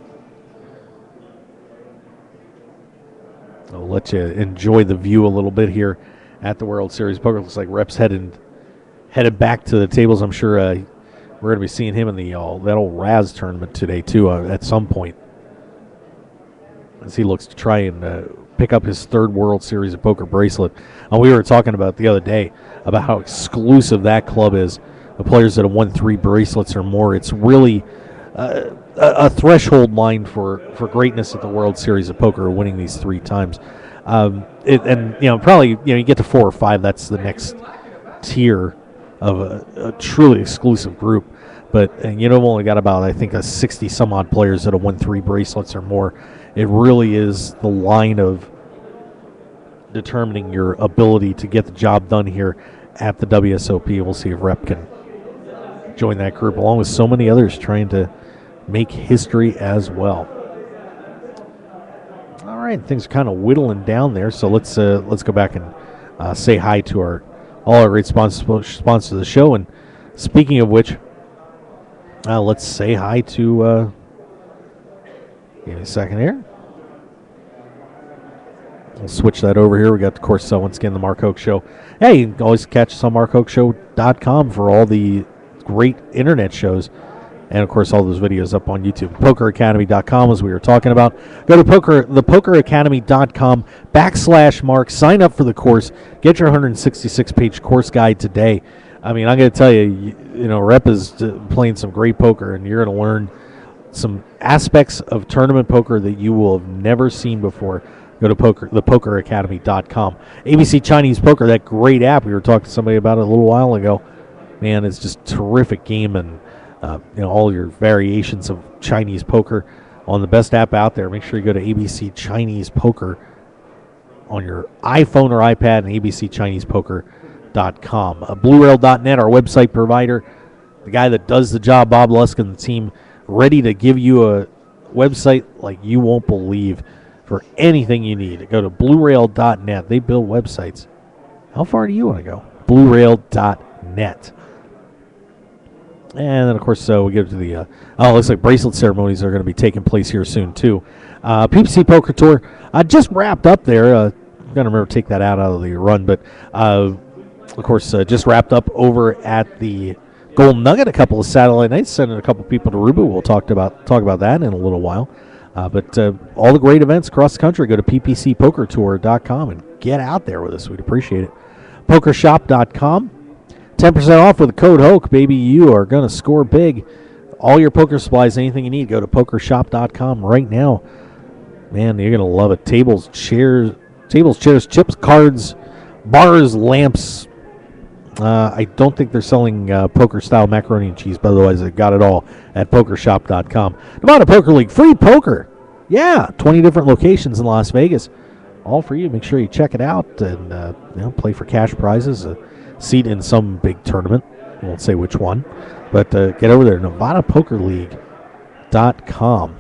I'll let you enjoy the view a little bit here at the World Series Poker. Looks like Rep's headed back to the tables. I'm sure we're going to be seeing him in the that old Raz tournament today, too, at some point, as he looks to try and pick up his third World Series of Poker bracelet. And we were talking about the other day about how exclusive that club is. The players that have won 3 bracelets or more, it's really a threshold line for greatness at the World Series of Poker, winning these 3 times. Probably you get to 4 or 5, that's the next tier of a truly exclusive group. But you've only got about, I think, 60 some odd players that have won 3 bracelets or more. It really is the line of determining your ability to get the job done here at the WSOP. We'll see if Rep can join that group, along with so many others trying to make history as well. right, things are kind of whittling down there, so let's go back and say hi to all our great sponsors of the show. And speaking of which, let's say hi to. Give me a second here. We'll switch that over here. We got, of course, once again, the Mark Hoke Show. Hey, you can always catch us on markhokeshow.com for all the great internet shows. And, of course, all those videos up on YouTube. PokerAcademy.com, as we were talking about. Go to thepokeracademy.com/Mark. Sign up for the course. Get your 166-page course guide today. I mean, I'm going to tell you, Rep is playing some great poker, and you're going to learn some aspects of tournament poker that you will have never seen before. Go to thepokeracademy.com. ABC Chinese Poker, that great app. We were talking to somebody about it a little while ago. Man, it's just a terrific game, and all your variations of Chinese poker on the best app out there. Make sure you go to ABC Chinese Poker on your iPhone or iPad and abcchinesepoker.com. BlueRail.net, our website provider, the guy that does the job, Bob Lusk and the team, ready to give you a website like you won't believe for anything you need. Go to BlueRail.net. They build websites. How far do you want to go? BlueRail.net. And then, of course, we get to the, looks like bracelet ceremonies are going to be taking place here soon, too. PPC Poker Tour just wrapped up there. I'm going to remember to take that out of the run, but, of course, just wrapped up over at the Golden Nugget a couple of satellite nights, sending a couple people to Rubu. We'll talk about that in a little while. But all the great events across the country, go to ppcpokertour.com and get out there with us. We'd appreciate it. Pokershop.com. 10% off with the code HOKE, baby. You are going to score big. All your poker supplies, anything you need, go to pokershop.com right now. Man, you're going to love it. Tables, chairs, chips, cards, bars, lamps. I don't think they're selling poker-style macaroni and cheese, but otherwise they got it all at pokershop.com. Nevada Poker League, free poker. Yeah, 20 different locations in Las Vegas. All for you. Make sure you check it out and play for cash prizes. Seat in some big tournament. I won't say which one. But get over there, NevadaPokerLeague.com.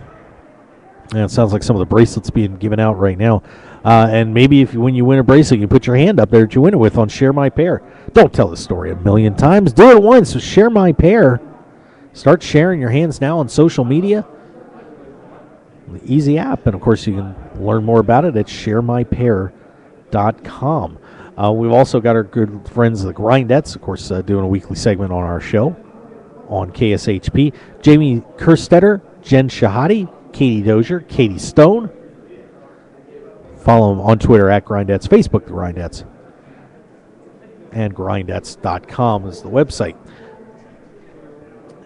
And it sounds like some of the bracelets being given out right now. And maybe when you win a bracelet, you put your hand up there that you win it with on Share My Pair. Don't tell the story a million times. Do it once. So Share My Pair. Start sharing your hands now on social media. The easy app. And, of course, you can learn more about it at sharemypair.com. We've also got our good friends, the Grindettes, of course, doing a weekly segment on our show on KSHP. Jamie Kerstetter, Jen Shahadi, Katie Dozier, Katie Stone. Follow them on Twitter at Grindettes, Facebook, the Grindettes. And grindettes.com is the website.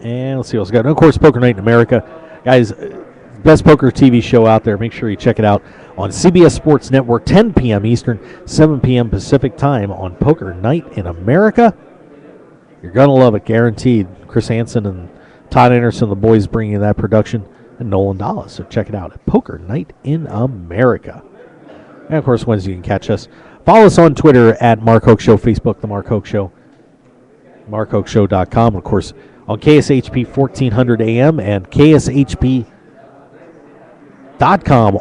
And let's see what else we got. And of course, Poker Night in America. Guys, best poker TV show out there. Make sure you check it out on CBS Sports Network, 10 p.m. Eastern, 7 p.m. Pacific time on Poker Night in America. You're going to love it, guaranteed. Chris Hansen and Todd Anderson, the boys, bringing you that production, and Nolan Dallas. So check it out at Poker Night in America. And, of course, Wednesday you can catch us. Follow us on Twitter at Mark Hoke Show, Facebook, The Mark Hoke Show, markhokeshow.com. Of course, on KSHP 1400 AM and KSHP.com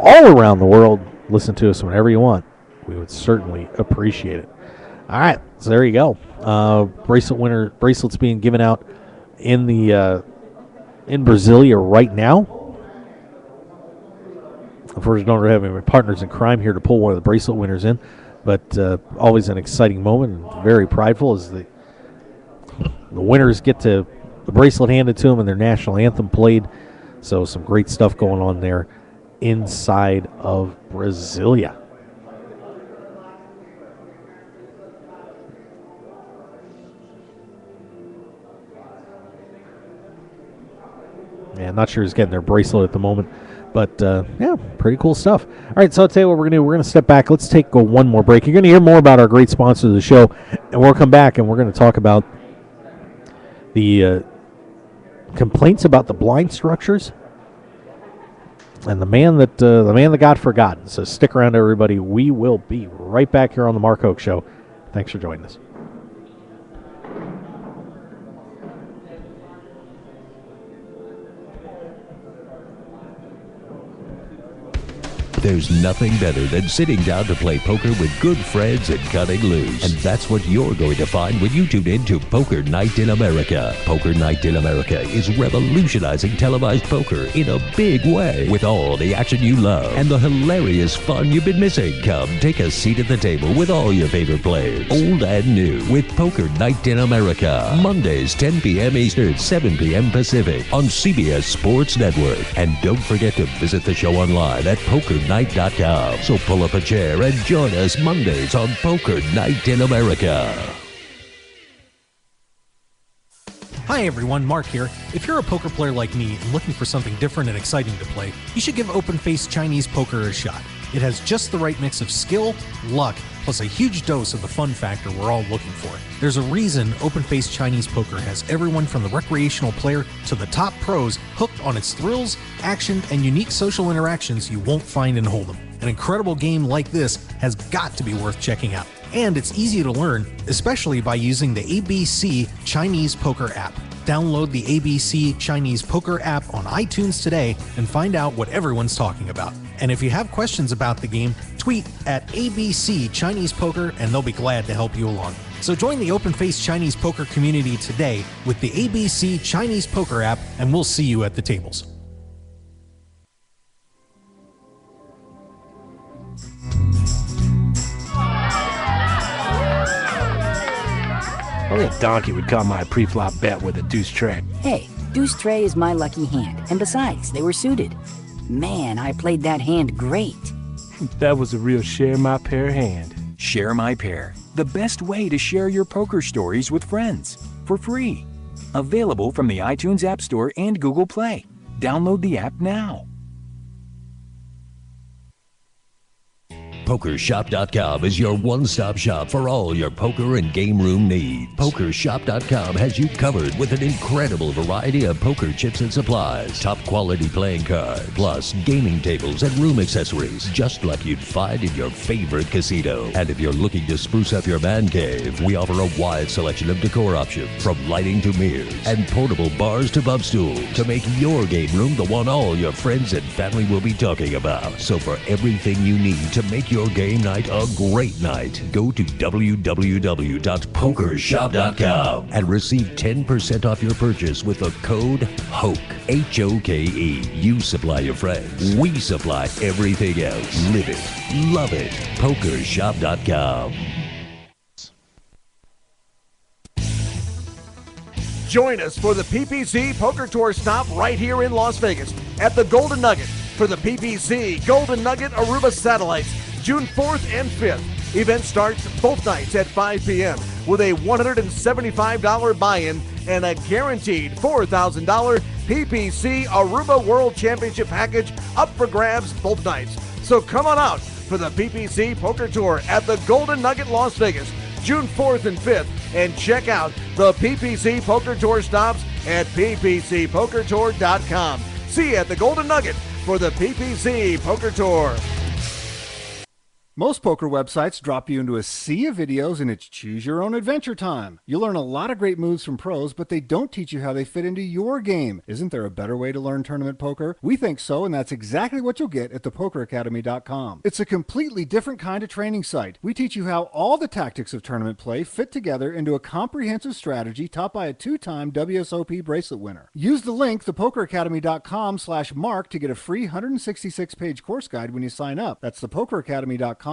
all around the world. Listen to us whenever you want. We would certainly appreciate it. All right, so there you go. Bracelets being given out in Brasilia right now. Unfortunately, don't have any partners in crime here to pull one of the bracelet winners in, but always an exciting moment and very prideful as the winners get the bracelet handed to them and their national anthem played. So some great stuff going on there inside of Brasilia. Yeah, I'm not sure who's getting their bracelet at the moment, but yeah, pretty cool stuff. All right, so I'll tell you what we're going to do. We're going to step back. Let's take one more break. You're going to hear more about our great sponsor of the show, and we'll come back and we're going to talk about the complaints about the blind structures and the man that got forgotten. So stick around, everybody. We will be right back here on the Mark Hoke Show. Thanks for joining us. There's nothing better than sitting down to play poker with good friends and cutting loose. And that's what you're going to find when you tune in to Poker Night in America. Poker Night in America is revolutionizing televised poker in a big way. With all the action you love and the hilarious fun you've been missing. Come take a seat at the table with all your favorite players, old and new, with Poker Night in America. Mondays, 10 p.m. Eastern, 7 p.m. Pacific on CBS Sports Network. And don't forget to visit the show online at pokernight.com. So pull up a chair and join us Mondays on Poker Night in America. Hi everyone, Mark here. If you're a poker player like me and looking for something different and exciting to play, you should give Open-Faced Chinese Poker a shot. It has just the right mix of skill, luck, plus a huge dose of the fun factor we're all looking for. There's a reason Open-Faced Chinese Poker has everyone from the recreational player to the top pros hooked on its thrills, action, and unique social interactions you won't find in Hold'em. An incredible game like this has got to be worth checking out. And it's easy to learn, especially by using the ABC Chinese Poker app. Download the ABC Chinese Poker app on iTunes today and find out what everyone's talking about. And if you have questions about the game, tweet at ABC Chinese Poker and they'll be glad to help you along. So join the Open-Faced Chinese Poker community today with the ABC Chinese Poker app, and we'll see you at the tables. Only a donkey would call my pre-flop bet with a deuce tray. Hey, deuce tray is my lucky hand, and besides, they were suited. Man, I played that hand great. That was a real share my pair hand. Share My Pair, the best way to share your poker stories with friends, for free. Available from the iTunes App Store and Google Play. Download the app now. PokerShop.com is your one-stop shop for all your poker and game room needs. PokerShop.com has you covered with an incredible variety of poker chips and supplies, top quality playing cards, plus gaming tables and room accessories, just like you'd find in your favorite casino. And if you're looking to spruce up your man cave, we offer a wide selection of decor options, from lighting to mirrors and portable bars to bump stools, to make your game room the one all your friends and family will be talking about. So for everything you need to make your game night a great night, go to www.pokershop.com and receive 10% off your purchase with the code HOKE, H-O-K-E. You supply your friends, we supply everything else. Live it, love it. Pokershop.com. Join us for the PPC Poker Tour stop right here in Las Vegas at the Golden Nugget for the PPC Golden Nugget Aruba Satellites, June 4th and 5th. Event starts both nights at 5 p.m. with a $175 buy-in and a guaranteed $4,000 PPC Aruba World Championship package up for grabs both nights. So come on out for the PPC Poker Tour at the Golden Nugget Las Vegas, June 4th and 5th, and check out the PPC Poker Tour stops at ppcpokertour.com. See you at the Golden Nugget for the PPC Poker Tour. Most poker websites drop you into a sea of videos and it's choose your own adventure time. You'll learn a lot of great moves from pros, but they don't teach you how they fit into your game. Isn't there a better way to learn tournament poker? We think so, and that's exactly what you'll get at thepokeracademy.com. It's a completely different kind of training site. We teach you how all the tactics of tournament play fit together into a comprehensive strategy topped by a 2-time WSOP bracelet winner. Use the link thepokeracademy.com/mark to get a free 166-page course guide when you sign up. That's thepokeracademy.com/mark.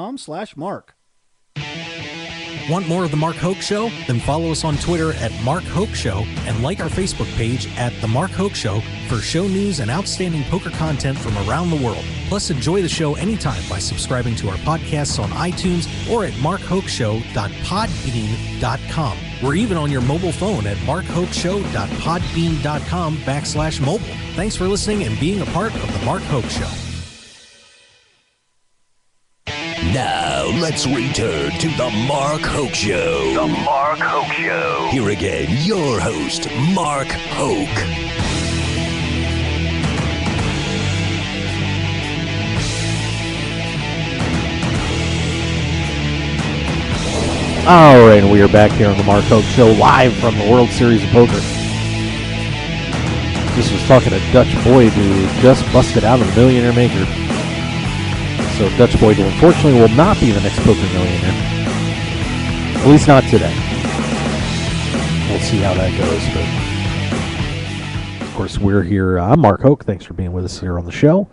Want more of The Mark Hoke Show? Then follow us on Twitter at Mark Hoke Show and like our Facebook page at The Mark Hoke Show for show news and outstanding poker content from around the world. Plus, enjoy the show anytime by subscribing to our podcasts on iTunes or at markhokeshow.podbean.com. We're even on your mobile phone at markhokeshow.podbean.com/mobile. Thanks for listening and being a part of The Mark Hoke Show. Now, let's return to The Mark Hoke Show. The Mark Hoke Show. Here again, your host, Mark Hoke. All right, and we are back here on The Mark Hoke Show, live from the World Series of Poker. Just was talking to Dutch Boyd, who just busted out of the Millionaire Maker. So Dutch Boyd, unfortunately, will not be the next Poker Millionaire. At least not today. We'll see how that goes. But of course, we're here. I'm Mark Hoke. Thanks for being with us here on the show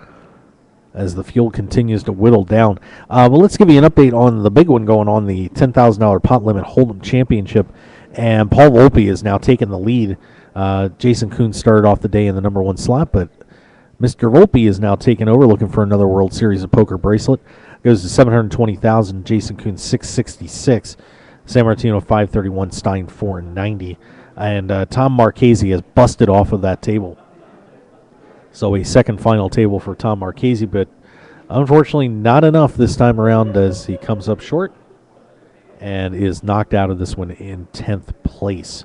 as the field continues to whittle down. But let's give you an update on the big one going on, the $10,000 pot limit Hold'em Championship. And Paul Volpe is now taking the lead. Jason Kuhn started off the day in the number 1 slot, but Mr. Volpe is now taking over, looking for another World Series of Poker bracelet. Goes to 720,000. Jason Kuhn 666. San Martino 531. Stein 490. And Tom Marchese has busted off of that table. So a second final table for Tom Marchese, but unfortunately not enough this time around as he comes up short and is knocked out of this one in 10th place.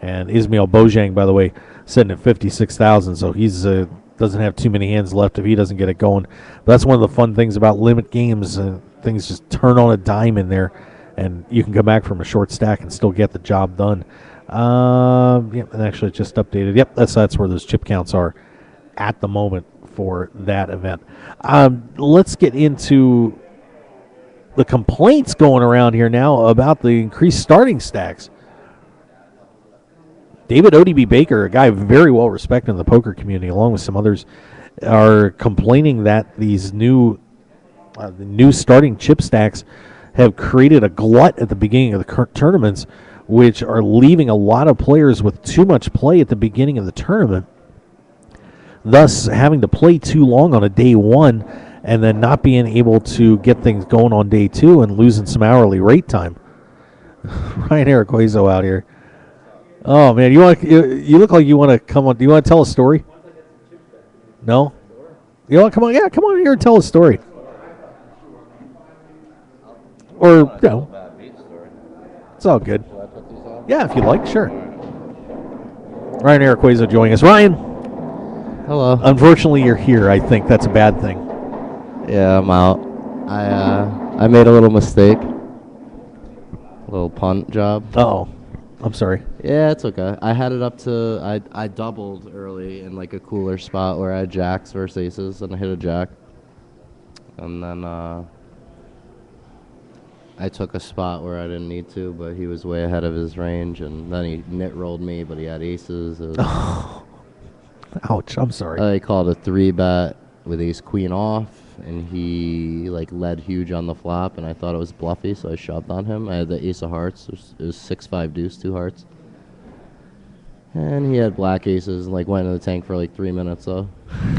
And Ismail Bojang, by the way, sitting at 56,000, so he's doesn't have too many hands left if he doesn't get it going. But that's one of the fun things about limit games. Things just turn on a dime in there, and you can come back from a short stack and still get the job done. Yep, and actually it just updated. Yep, that's where those chip counts are at the moment for that event. Let's get into the complaints going around here now about the increased starting stacks. David ODB Baker, a guy very well respected in the poker community, along with some others, are complaining that these new starting chip stacks have created a glut at the beginning of the tournaments, which are leaving a lot of players with too much play at the beginning of the tournament, thus having to play too long on a day 1 and then not being able to get things going on day 2 and losing some hourly rate time. Ryan Araquazo out here. Oh man, you look like you want to come on. Do you want to tell a story? No? You want to come on? Yeah, come on here and tell a story. Or it's all good. Yeah, if you like, sure. Ryan Araquazo joining us. Ryan. Hello. Unfortunately, you're here. I think that's a bad thing. Yeah, I'm out. I made a little mistake. A little punt job. Uh-oh. I'm sorry. Yeah, it's okay. I had it up to I doubled early in like a cooler spot where I had jacks versus aces and I hit a jack. And then I took a spot where I didn't need to, but he was way ahead of his range, and then he nit rolled me, but he had aces. Ouch, I'm sorry. I called a 3-bet with ace queen off, and he like led huge on the flop, and I thought it was bluffy, so I shoved on him. I had the ace of hearts. It was 6-5 deuce, 2 hearts. And he had black aces and like went in the tank for like 3 minutes, so.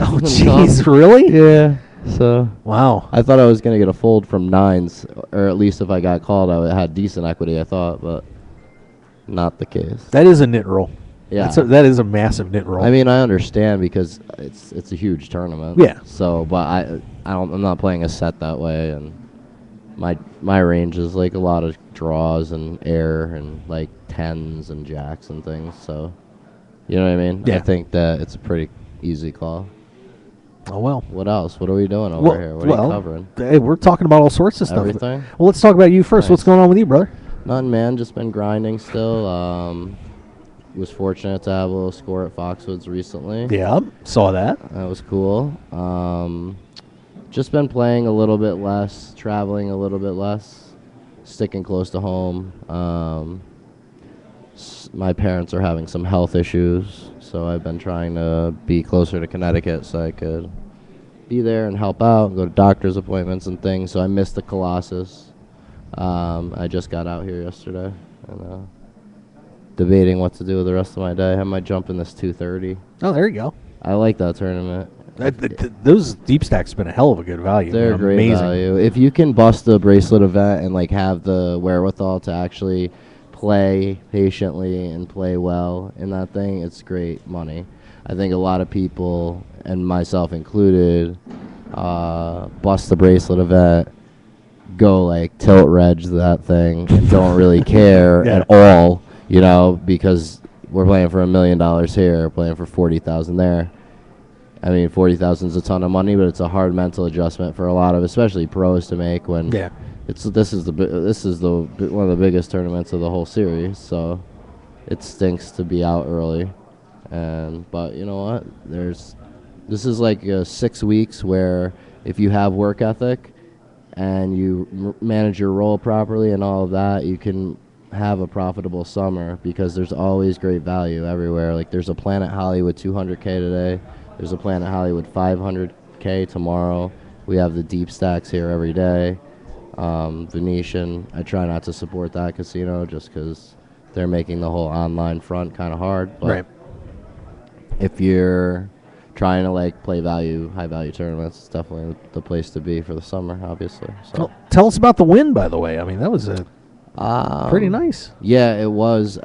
Oh, jeez, really? Yeah. So. Wow. I thought I was going to get a fold from 9s, or at least if I got called, I had decent equity, I thought, but not the case. That is a nit roll. Yeah. That is a massive nit roll. I mean, I understand because it's a huge tournament. Yeah. So, but I'm not playing a set that way, and my range is like a lot of draws and air and like 10s and jacks and things. So, you know what I mean? Yeah. I think that it's a pretty easy call. Oh, well. What else? What are we doing over here? What are you covering? Hey, we're talking about all sorts of stuff. Everything? Well, let's talk about you first. Nice. What's going on with you, brother? Nothing, man. Just been grinding still. Was fortunate to have a little score at Foxwoods recently. Yeah, saw that. That was cool. Just been playing a little bit less, traveling a little bit less, sticking close to home. My parents are having some health issues, so I've been trying to be closer to Connecticut so I could be there and help out and go to doctor's appointments and things. So I missed the Colossus. I just got out here yesterday and debating what to do with the rest of my day. I might jump in this 230. Oh, there you go. I like that tournament. Those deep stacks have been a hell of a good value. They're great amazing value. If you can bust a bracelet event and like have the wherewithal to actually play patiently and play well in that thing, it's great money. I think a lot of people, and myself included, bust the bracelet event, go like tilt reg that thing, and don't really care at all. You know, because we're playing for $1 million here, playing for 40,000 there. I mean, 40,000 is a ton of money, but it's a hard mental adjustment for a lot of, especially pros, to make when this is one of the biggest tournaments of the whole series. So it stinks to be out early, but you know what? This is like 6 weeks where if you have work ethic and you manage your role properly and all of that, you can have a profitable summer because there's always great value everywhere. Like there's a Planet Hollywood 200K today. There's a Planet Hollywood 500K tomorrow. We have the deep stacks here every day. Venetian, I try not to support that casino just because they're making the whole online front kind of hard. But Right. if you're trying to like play high value tournaments, it's definitely the place to be for the summer, obviously. So. Well, tell us about the win, by the way. I mean, that was pretty nice. Yeah, it was.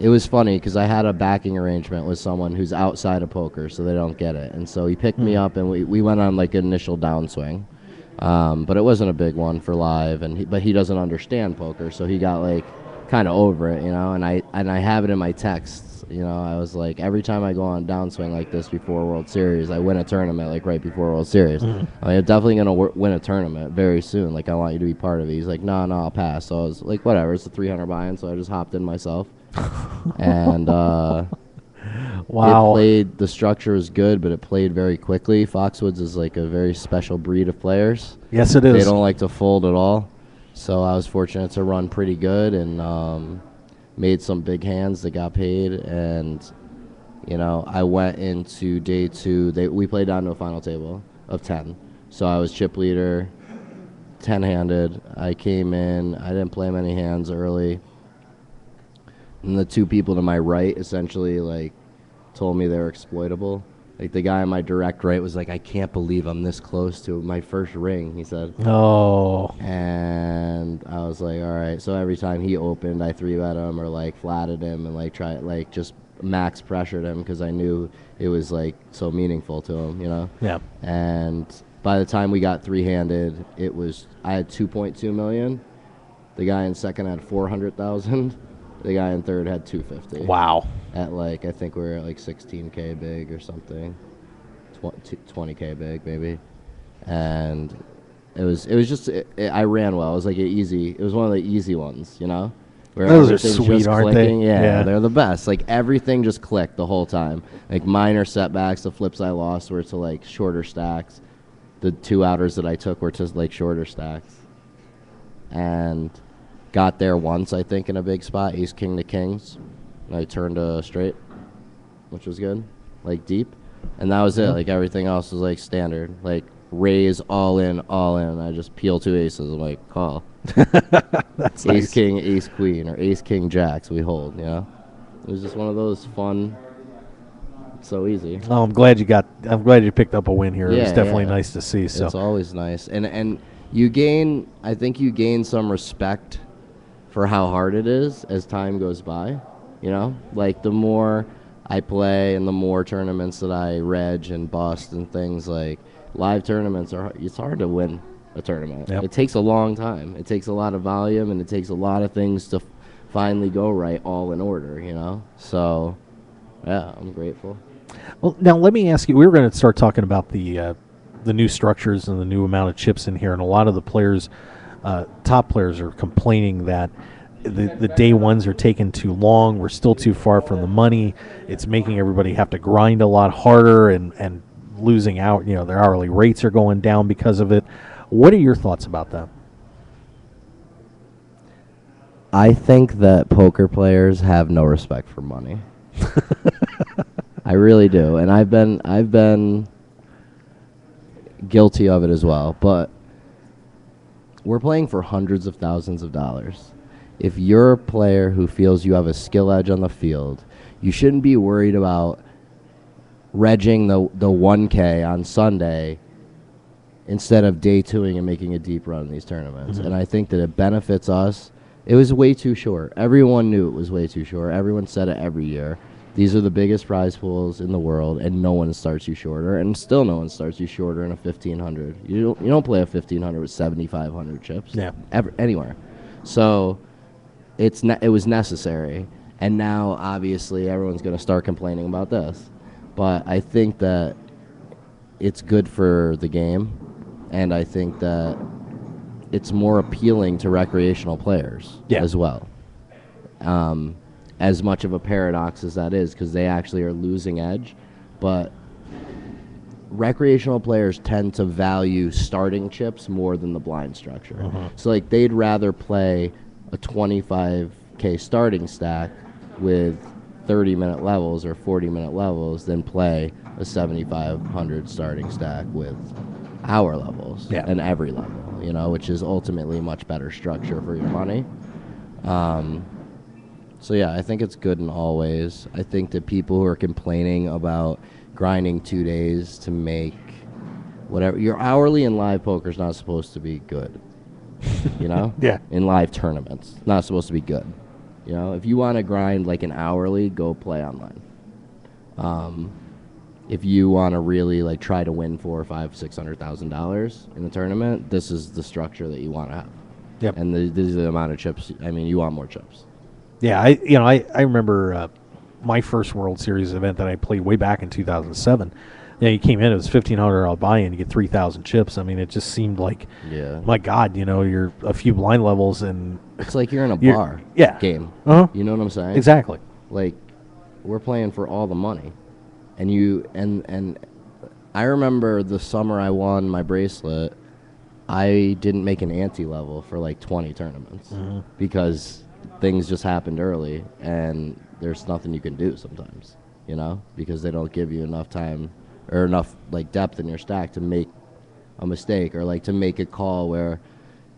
It was funny because I had a backing arrangement with someone who's outside of poker, so they don't get it. And so he picked me up, and we went on like an initial downswing. But it wasn't a big one for live, but he doesn't understand poker, so he got like kind of over it, and I have it in my texts. I was like, every time I go on downswing like this before World Series, I win a tournament like right before World Series. I'm definitely gonna win a tournament very soon. Like I want you to be part of it. He's like, no, I'll pass. So I was like, whatever. It's a 300 buy-in, so I just hopped in myself. And wow, it played. The structure was good, but it played very quickly. Foxwoods is like a very special breed of players. Yes, it is. They don't like to fold at all. So I was fortunate to run pretty good and made some big hands that got paid. And I went into day 2. We played down to a final table of 10. So I was chip leader, 10-handed. I came in. I didn't play many hands early. And the 2 people to my right essentially like told me they were exploitable. Like the guy on my direct right was like, I can't believe I'm this close to my first ring, he said. Oh. And I was like, all right. So every time he opened, I 3-bet him or like flatted him and like just max pressured him because I knew it was like so meaningful to him, Yeah. And by the time we got 3-handed, I had 2.2 million. The guy in second had 400,000. The guy in third had 250. Wow. At like, I think we were at like 16K big or something. 20K big maybe. And it was just, I ran well. It was like it was one of the easy ones, Where those are everything's sweet, just aren't clicking. they? Yeah, they're the best. Like everything just clicked the whole time. Like minor setbacks, the flips I lost were to like shorter stacks. The 2 outers that I took were to like shorter stacks. And got there once, I think, in a big spot, ace king to kings. And I turned a straight, which was good, like deep. And that was it. Like everything else was like standard, like raise all in. I just peel 2 aces. I'm like, call. That's ace nice. king, ace queen, or ace king jacks. We hold. It was just one of those fun. So easy. Oh, I'm glad you picked up a win here. It was definitely nice to see. So it's always nice, and I think you gain some respect for how hard it is as time goes by. Like the more I play and the more tournaments that I reg and bust and things, like live tournaments it's hard to win a tournament. Yep. It takes a long time. It takes a lot of volume and it takes a lot of things to finally go right, all in order, So, yeah, I'm grateful. Well, now let me ask you. We were going to start talking about the new structures and the new amount of chips in here, and a lot of the players, top players, are complaining that the day ones are taking too long. We're still too far from the money. It's making everybody have to grind a lot harder and losing out. Their hourly rates are going down because of it. What are your thoughts about that? I think that poker players have no respect for money. I really do, and I've been guilty of it as well. But we're playing for hundreds of thousands of dollars. If you're a player who feels you have a skill edge on the field, you shouldn't be worried about regging the 1K on Sunday instead of day 2ing and making a deep run in these tournaments. Mm-hmm. And I think that it benefits us. It was way too short. Everyone knew it was way too short. Everyone said it every year. These are the biggest prize pools in the world, and no one starts you shorter, and still no one starts you shorter in a 1,500. You don't play a 1,500 with 7,500 chips. Yeah. Anywhere. So it was necessary, and now obviously everyone's going to start complaining about this. But I think that it's good for the game, and I think that it's more appealing to recreational players as well. As much of a paradox as that is, because they actually are losing edge. But recreational players tend to value starting chips more than the blind structure. So like they'd rather play a 25K starting stack with 30-minute levels or 40-minute levels than play a 7,500 starting stack with hour levels and every level, you know, which is ultimately much better structure for your money. So yeah, I think it's good in all ways. I think that people who are complaining about grinding 2 days to make whatever, your hourly in live poker is not supposed to be good, you know? In live tournaments, not supposed to be good. You know, if you want to grind like an hourly, go play online. If you want to really like try to win $400,000, $500,000, $600,000 in a tournament, this is the structure that you want to have. Yep. And this is the amount of chips. I mean, you want more chips. Yeah, I remember my first World Series event that I played way back in 2007. Yeah, you came in, it was $1,500 buy-in, you get 3,000 chips. I mean, it just seemed like, my God, you know, you're a few blind levels and it's like you're in a bar game. You know what I'm saying? Exactly. Like, we're playing for all the money, and I remember the summer I won my bracelet, I didn't make an ante level for like 20 tournaments because things just happened early, and there's nothing you can do sometimes, you know, because they don't give you enough time or enough like depth in your stack to make a mistake or like to make a call where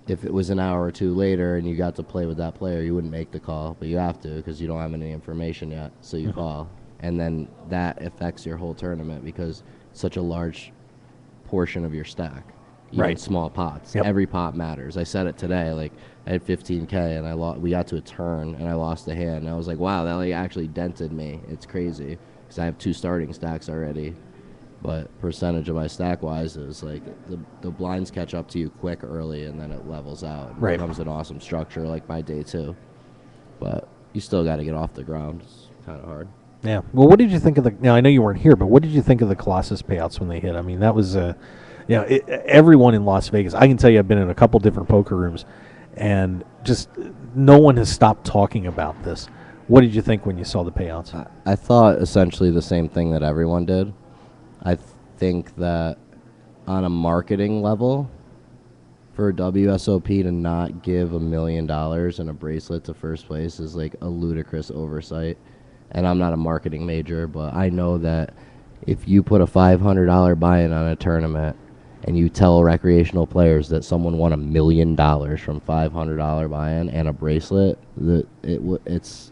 if it was an hour or two later and you got to play with that player, you wouldn't make the call, but you have to because you don't have any information yet, so you call. And then that affects your whole tournament because it's such a large portion of your stack. Even small pots. Every pot matters. I said it today, like I had 15K and we got to a turn and I lost a hand. And I was like, wow, that like actually dented me. It's crazy because I have 2 starting stacks already. But percentage of my stack wise is like the blinds catch up to you quick early and then it levels out. It becomes an awesome structure like by day 2. But you still got to get off the ground. It's kind of hard. Yeah. Well, what did you think of now I know you weren't here, but what did you think of the Colossus payouts when they hit? I mean, that was everyone in Las Vegas, I can tell you I've been in a couple different poker rooms and just no one has stopped talking about this. What did you think when you saw the payouts? I thought essentially the same thing that everyone did. I think that on a marketing level, for WSOP to not give $1 million in a bracelet to first place is like a ludicrous oversight. And I'm not a marketing major, but I know that if you put a $500 buy-in on a tournament and you tell recreational players that someone won $1 million from $500 buy-in and a bracelet, it's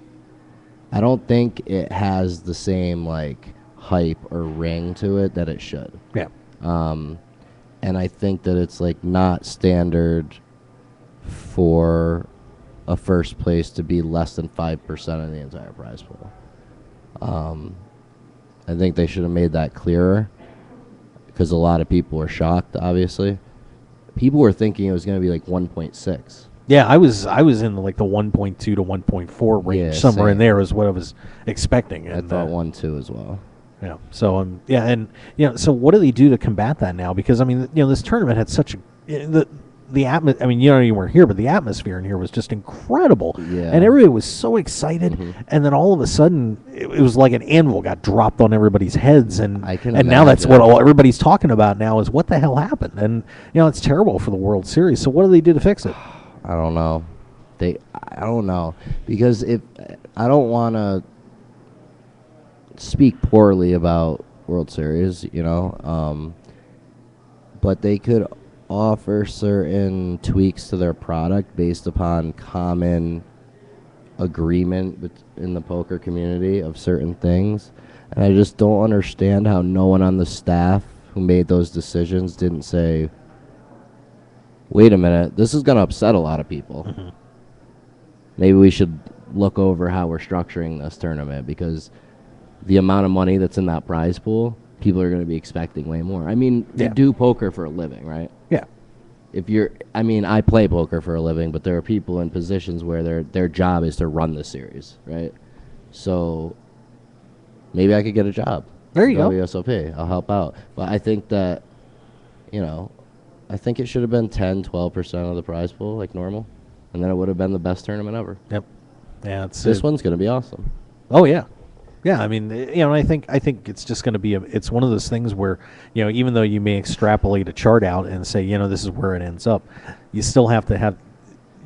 I don't think it has the same like hype or ring to it that it should. Yeah. And I think that it's like not standard for a first place to be less than 5% of the entire prize pool. I think they should have made that clearer because a lot of people were shocked, obviously. People were thinking it was going to be like 1.6. Yeah, I was in like the 1.2 to 1.4 range, somewhere in there is what I was expecting. I thought 1.2 as well. Yeah. So so what do they do to combat that now? Because I mean, this tournament had such the atmosphere. I mean, you weren't here, but the atmosphere in here was just incredible. Yeah. And everybody was so excited. And then all of a sudden, it was like an anvil got dropped on everybody's heads. And now that's what everybody's talking about now is what the hell happened. And it's terrible for the World Series. So what do they do to fix it? I don't know. I don't know because I don't want to speak poorly about World Series, but they could offer certain tweaks to their product based upon common agreement in the poker community of certain things. And I just don't understand how no one on the staff who made those decisions didn't say, wait a minute, this is going to upset a lot of people. Maybe we should look over how we're structuring this tournament because the amount of money that's in that prize pool, people are going to be expecting way more. I mean, you do poker for a living, right? Yeah. I play poker for a living, but there are people in positions where their job is to run the series, right? So maybe I could get a job. There you go. WSOP. I'll help out. But I think that, I think it should have been 10, 12% of the prize pool, like normal. And then it would have been the best tournament ever. Yep. Yeah. This one's going to be awesome. Oh, yeah. Yeah, I mean, I think it's just going to be it's one of those things where, even though you may extrapolate a chart out and say, this is where it ends up, you still have to have,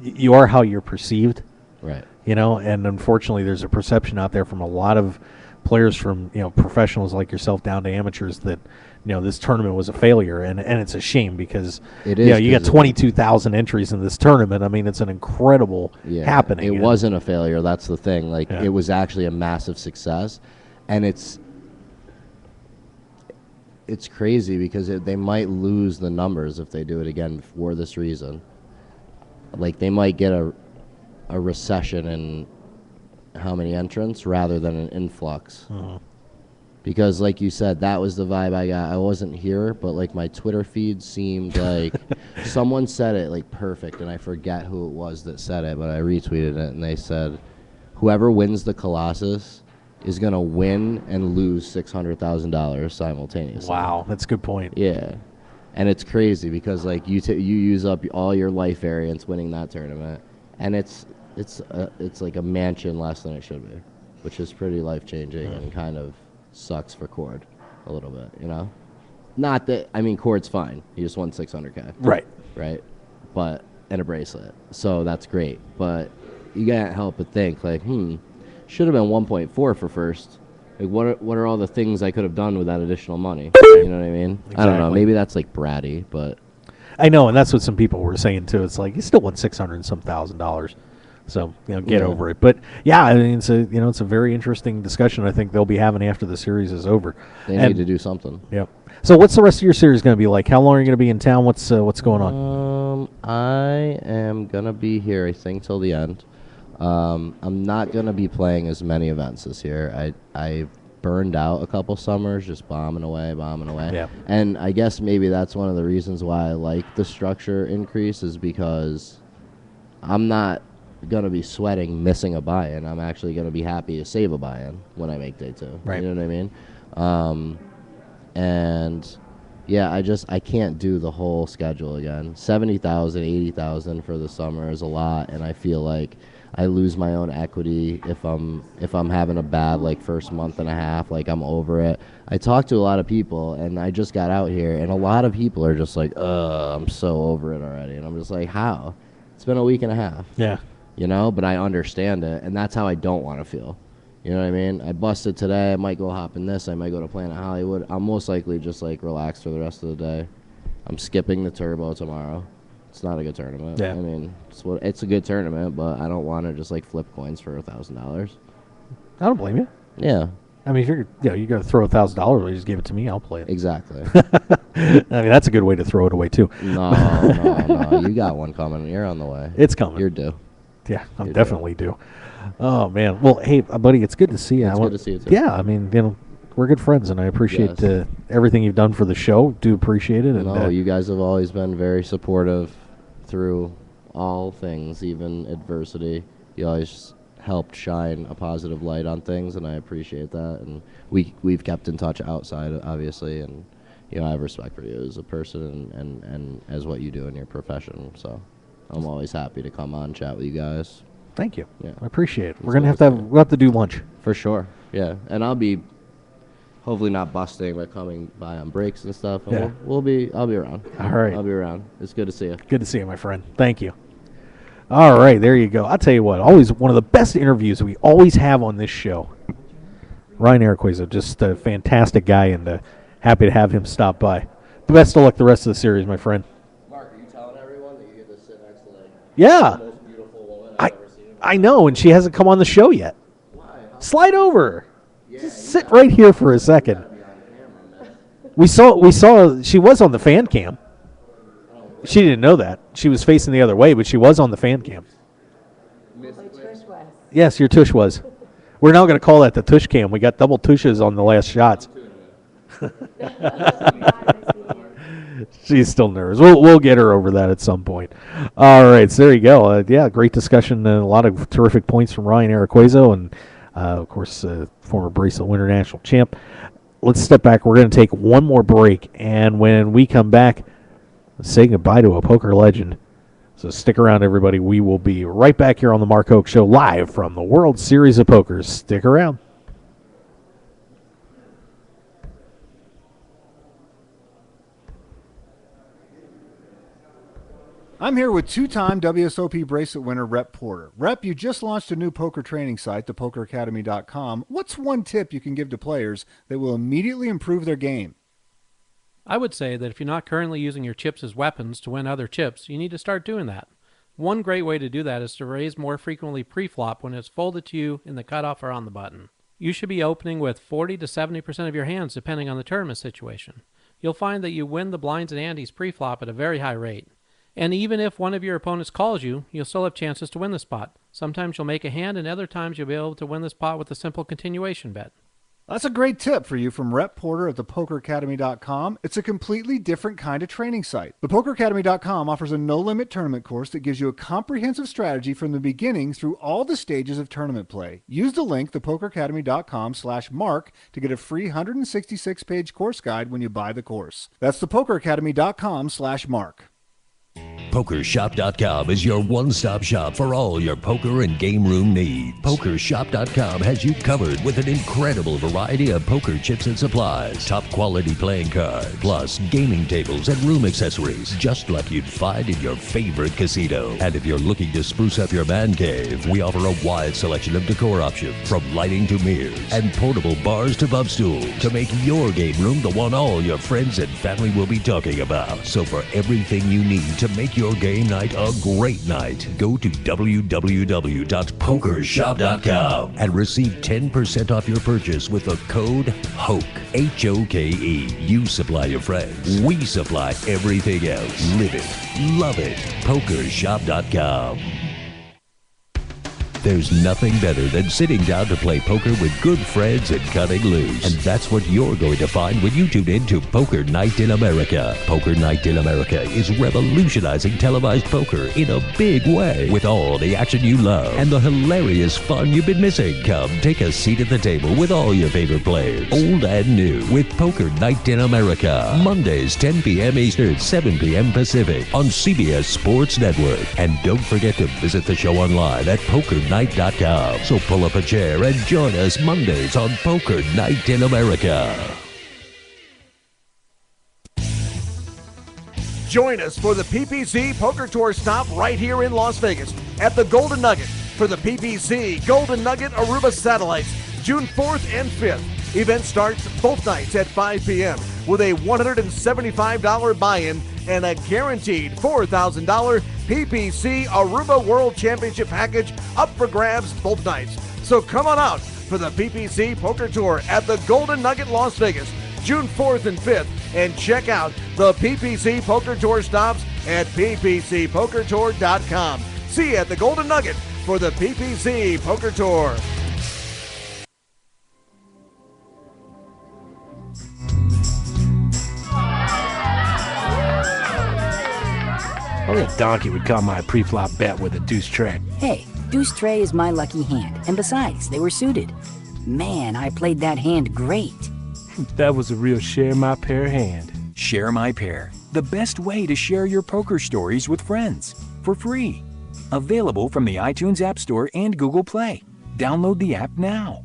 you are how you're perceived. Right. And unfortunately there's a perception out there from a lot of players, from, professionals like yourself down to amateurs, that, this tournament was a failure, and it's a shame because it is, you got 22,000 entries in this tournament. I mean, it's an incredible happening. It wasn't a failure. That's the thing. Like, it was actually a massive success, and it's crazy because they might lose the numbers if they do it again for this reason. Like, they might get a recession in how many entrants rather than an influx. Because, like you said, that was the vibe I got. I wasn't here, but, like, my Twitter feed seemed like someone said it, like, perfect, and I forget who it was that said it, but I retweeted it, and they said, whoever wins the Colossus is going to win and lose $600,000 simultaneously. Wow, that's a good point. Yeah. And it's crazy because, like, you use up all your life variance winning that tournament, and it's like a mansion less than it should be, which is pretty life-changing and kind of sucks for Cord a little bit, Not that, I mean, Cord's fine. He just won $600K. Right? But, and a bracelet. So that's great. But you can't help but think, like, should have been 1.4 for first. Like, what are all the things I could have done with that additional money? You know what I mean? Exactly. I don't know. Maybe that's, like, bratty, but... I know, and that's what some people were saying, too. It's like, he still won $600 and some $1,000. So, get over it. But, yeah, I mean, it's a very interesting discussion I think they'll be having after the series is over. They need to do something. Yep. So what's the rest of your series going to be like? How long are you going to be in town? What's going on? I am going to be here, I think, till the end. I'm not going to be playing as many events this year. I burned out a couple summers just bombing away. Yeah. And I guess maybe that's one of the reasons why I like the structure increase is because I'm not going to be sweating missing a buy-in. I'm actually going to be happy to save a buy-in when I make day 2. Right. You know what I mean? And yeah, I can't do the whole schedule again. 70,000, 80,000 for the summer is a lot, and I feel like I lose my own equity if I'm having a bad like first month and a half. Like, I'm over it. I talked to a lot of people, and I just got out here, and a lot of people are just like, I'm so over it already. And I'm just like, how? It's been a week and a half. Yeah. But I understand it, and that's how I don't want to feel. You know what I mean? I busted today. I might go hop in this. I might go to Planet Hollywood. I'm most likely just, like, relax for the rest of the day. I'm skipping the Turbo tomorrow. It's not a good tournament. Yeah. I mean, it's a good tournament, but I don't want to just, like, flip coins for $1,000. I don't blame you. Yeah. I mean, if you're you got to throw $1,000, you just give it to me. I'll play it. Exactly. I mean, that's a good way to throw it away, too. No. You got one coming. You're on the way. It's coming. You're due. Yeah, I'm definitely due. Oh, man. Well, hey, buddy, it's good to see you. It's good to see you, too. Yeah, I mean, we're good friends, and I appreciate everything you've done for the show. Do appreciate it. And, you guys have always been very supportive through all things, even adversity. You always helped shine a positive light on things, and I appreciate that. And we've kept in touch outside, obviously, and I have respect for you as a person and as what you do in your profession. So I'm always happy to come on and chat with you guys. Thank you. Yeah. I appreciate it. We're gonna we'll have to do lunch for sure. Yeah, and I'll be hopefully not busting by coming by on breaks and stuff. And I'll be around. All right. I'll be around. It's good to see you. Good to see you, my friend. Thank you. All right, there you go. I'll tell you what, always one of the best interviews we always have on this show. Ryan Araquazo, just a fantastic guy, and happy to have him stop by. Best of luck the rest of the series, my friend. Mark, are you telling everyone that you get to sit next to the most beautiful woman I've ever seen? I know, and she hasn't come on the show yet. Why? Slide over. Just sit right here for a second. We saw she was on the fan cam. She didn't know that. She was facing the other way, but she was on the fan cam. Yes, your tush was. We're now going to call that the tush cam. We got double tushes on the last shots. She's still nervous. We'll get her over that at some point. All right, so there you go. Great discussion and a lot of terrific points from Ryan Araquazo and, of course, former Bracelet Winter National Champ. Let's step back. We're going to take one more break, and when we come back, say goodbye to a poker legend. So stick around, everybody. We will be right back here on the Mark Hoke Show live from the World Series of Poker. Stick around. I'm here with two-time WSOP bracelet winner Rep Porter. Rep, you just launched a new poker training site, thepokeracademy.com. What's one tip you can give to players that will immediately improve their game? I would say that if you're not currently using your chips as weapons to win other chips, you need to start doing that. One great way to do that is to raise more frequently pre-flop when it's folded to you in the cutoff or on the button. You should be opening with 40 to 70% of your hands depending on the tournament situation. You'll find that you win the blinds and antes pre-flop at a very high rate. And even if one of your opponents calls you, you'll still have chances to win the spot. Sometimes you'll make a hand, and other times you'll be able to win the spot with a simple continuation bet. That's a great tip for you from Rep Porter at thepokeracademy.com. It's a completely different kind of training site. Thepokeracademy.com offers a no-limit tournament course that gives you a comprehensive strategy from the beginning through all the stages of tournament play. Use the link, thepokeracademy.com/mark, to get a free 166-page course guide when you buy the course. That's thepokeracademy.com/mark. PokerShop.com is your one-stop shop for all your poker and game room needs. PokerShop.com has you covered with an incredible variety of poker chips and supplies, top-quality playing cards, plus gaming tables and room accessories, just like you'd find in your favorite casino. And if you're looking to spruce up your man cave, we offer a wide selection of decor options, from lighting to mirrors and portable bars to bub stools, to make your game room the one all your friends and family will be talking about. So for everything you need to make your game night a great night, go to www.pokershop.com and receive 10% off your purchase with the code HOKE, H-O-K-E. You supply your friends. We supply everything else. Live it. Love it. Pokershop.com. There's nothing better than sitting down to play poker with good friends and cutting loose. And that's what you're going to find when you tune in to Poker Night in America. Poker Night in America is revolutionizing televised poker in a big way, with all the action you love and the hilarious fun you've been missing. Come take a seat at the table with all your favorite players, old and new, with Poker Night in America. Mondays, 10 p.m. Eastern, 7 p.m. Pacific on CBS Sports Network. And don't forget to visit the show online at PokerNight.com. So pull up a chair and join us Mondays on Poker Night in America. Join us for the PPC Poker Tour stop right here in Las Vegas at the Golden Nugget for the PPC Golden Nugget Aruba Satellites, June 4th and 5th. Event starts both nights at 5 p.m. with a $175 buy-in and a guaranteed $4,000 PPC Aruba World Championship package up for grabs both nights. So come on out for the PPC Poker Tour at the Golden Nugget Las Vegas, June 4th and 5th, and check out the PPC Poker Tour stops at ppcpokertour.com. See you at the Golden Nugget for the PPC Poker Tour. Only a donkey would call my pre-flop bet with a deuce tray. Hey, deuce tray is my lucky hand, and besides, they were suited. Man, I played that hand great. That was a real share my pair hand. Share My Pair, the best way to share your poker stories with friends, for free. Available from the iTunes App Store and Google Play. Download the app now.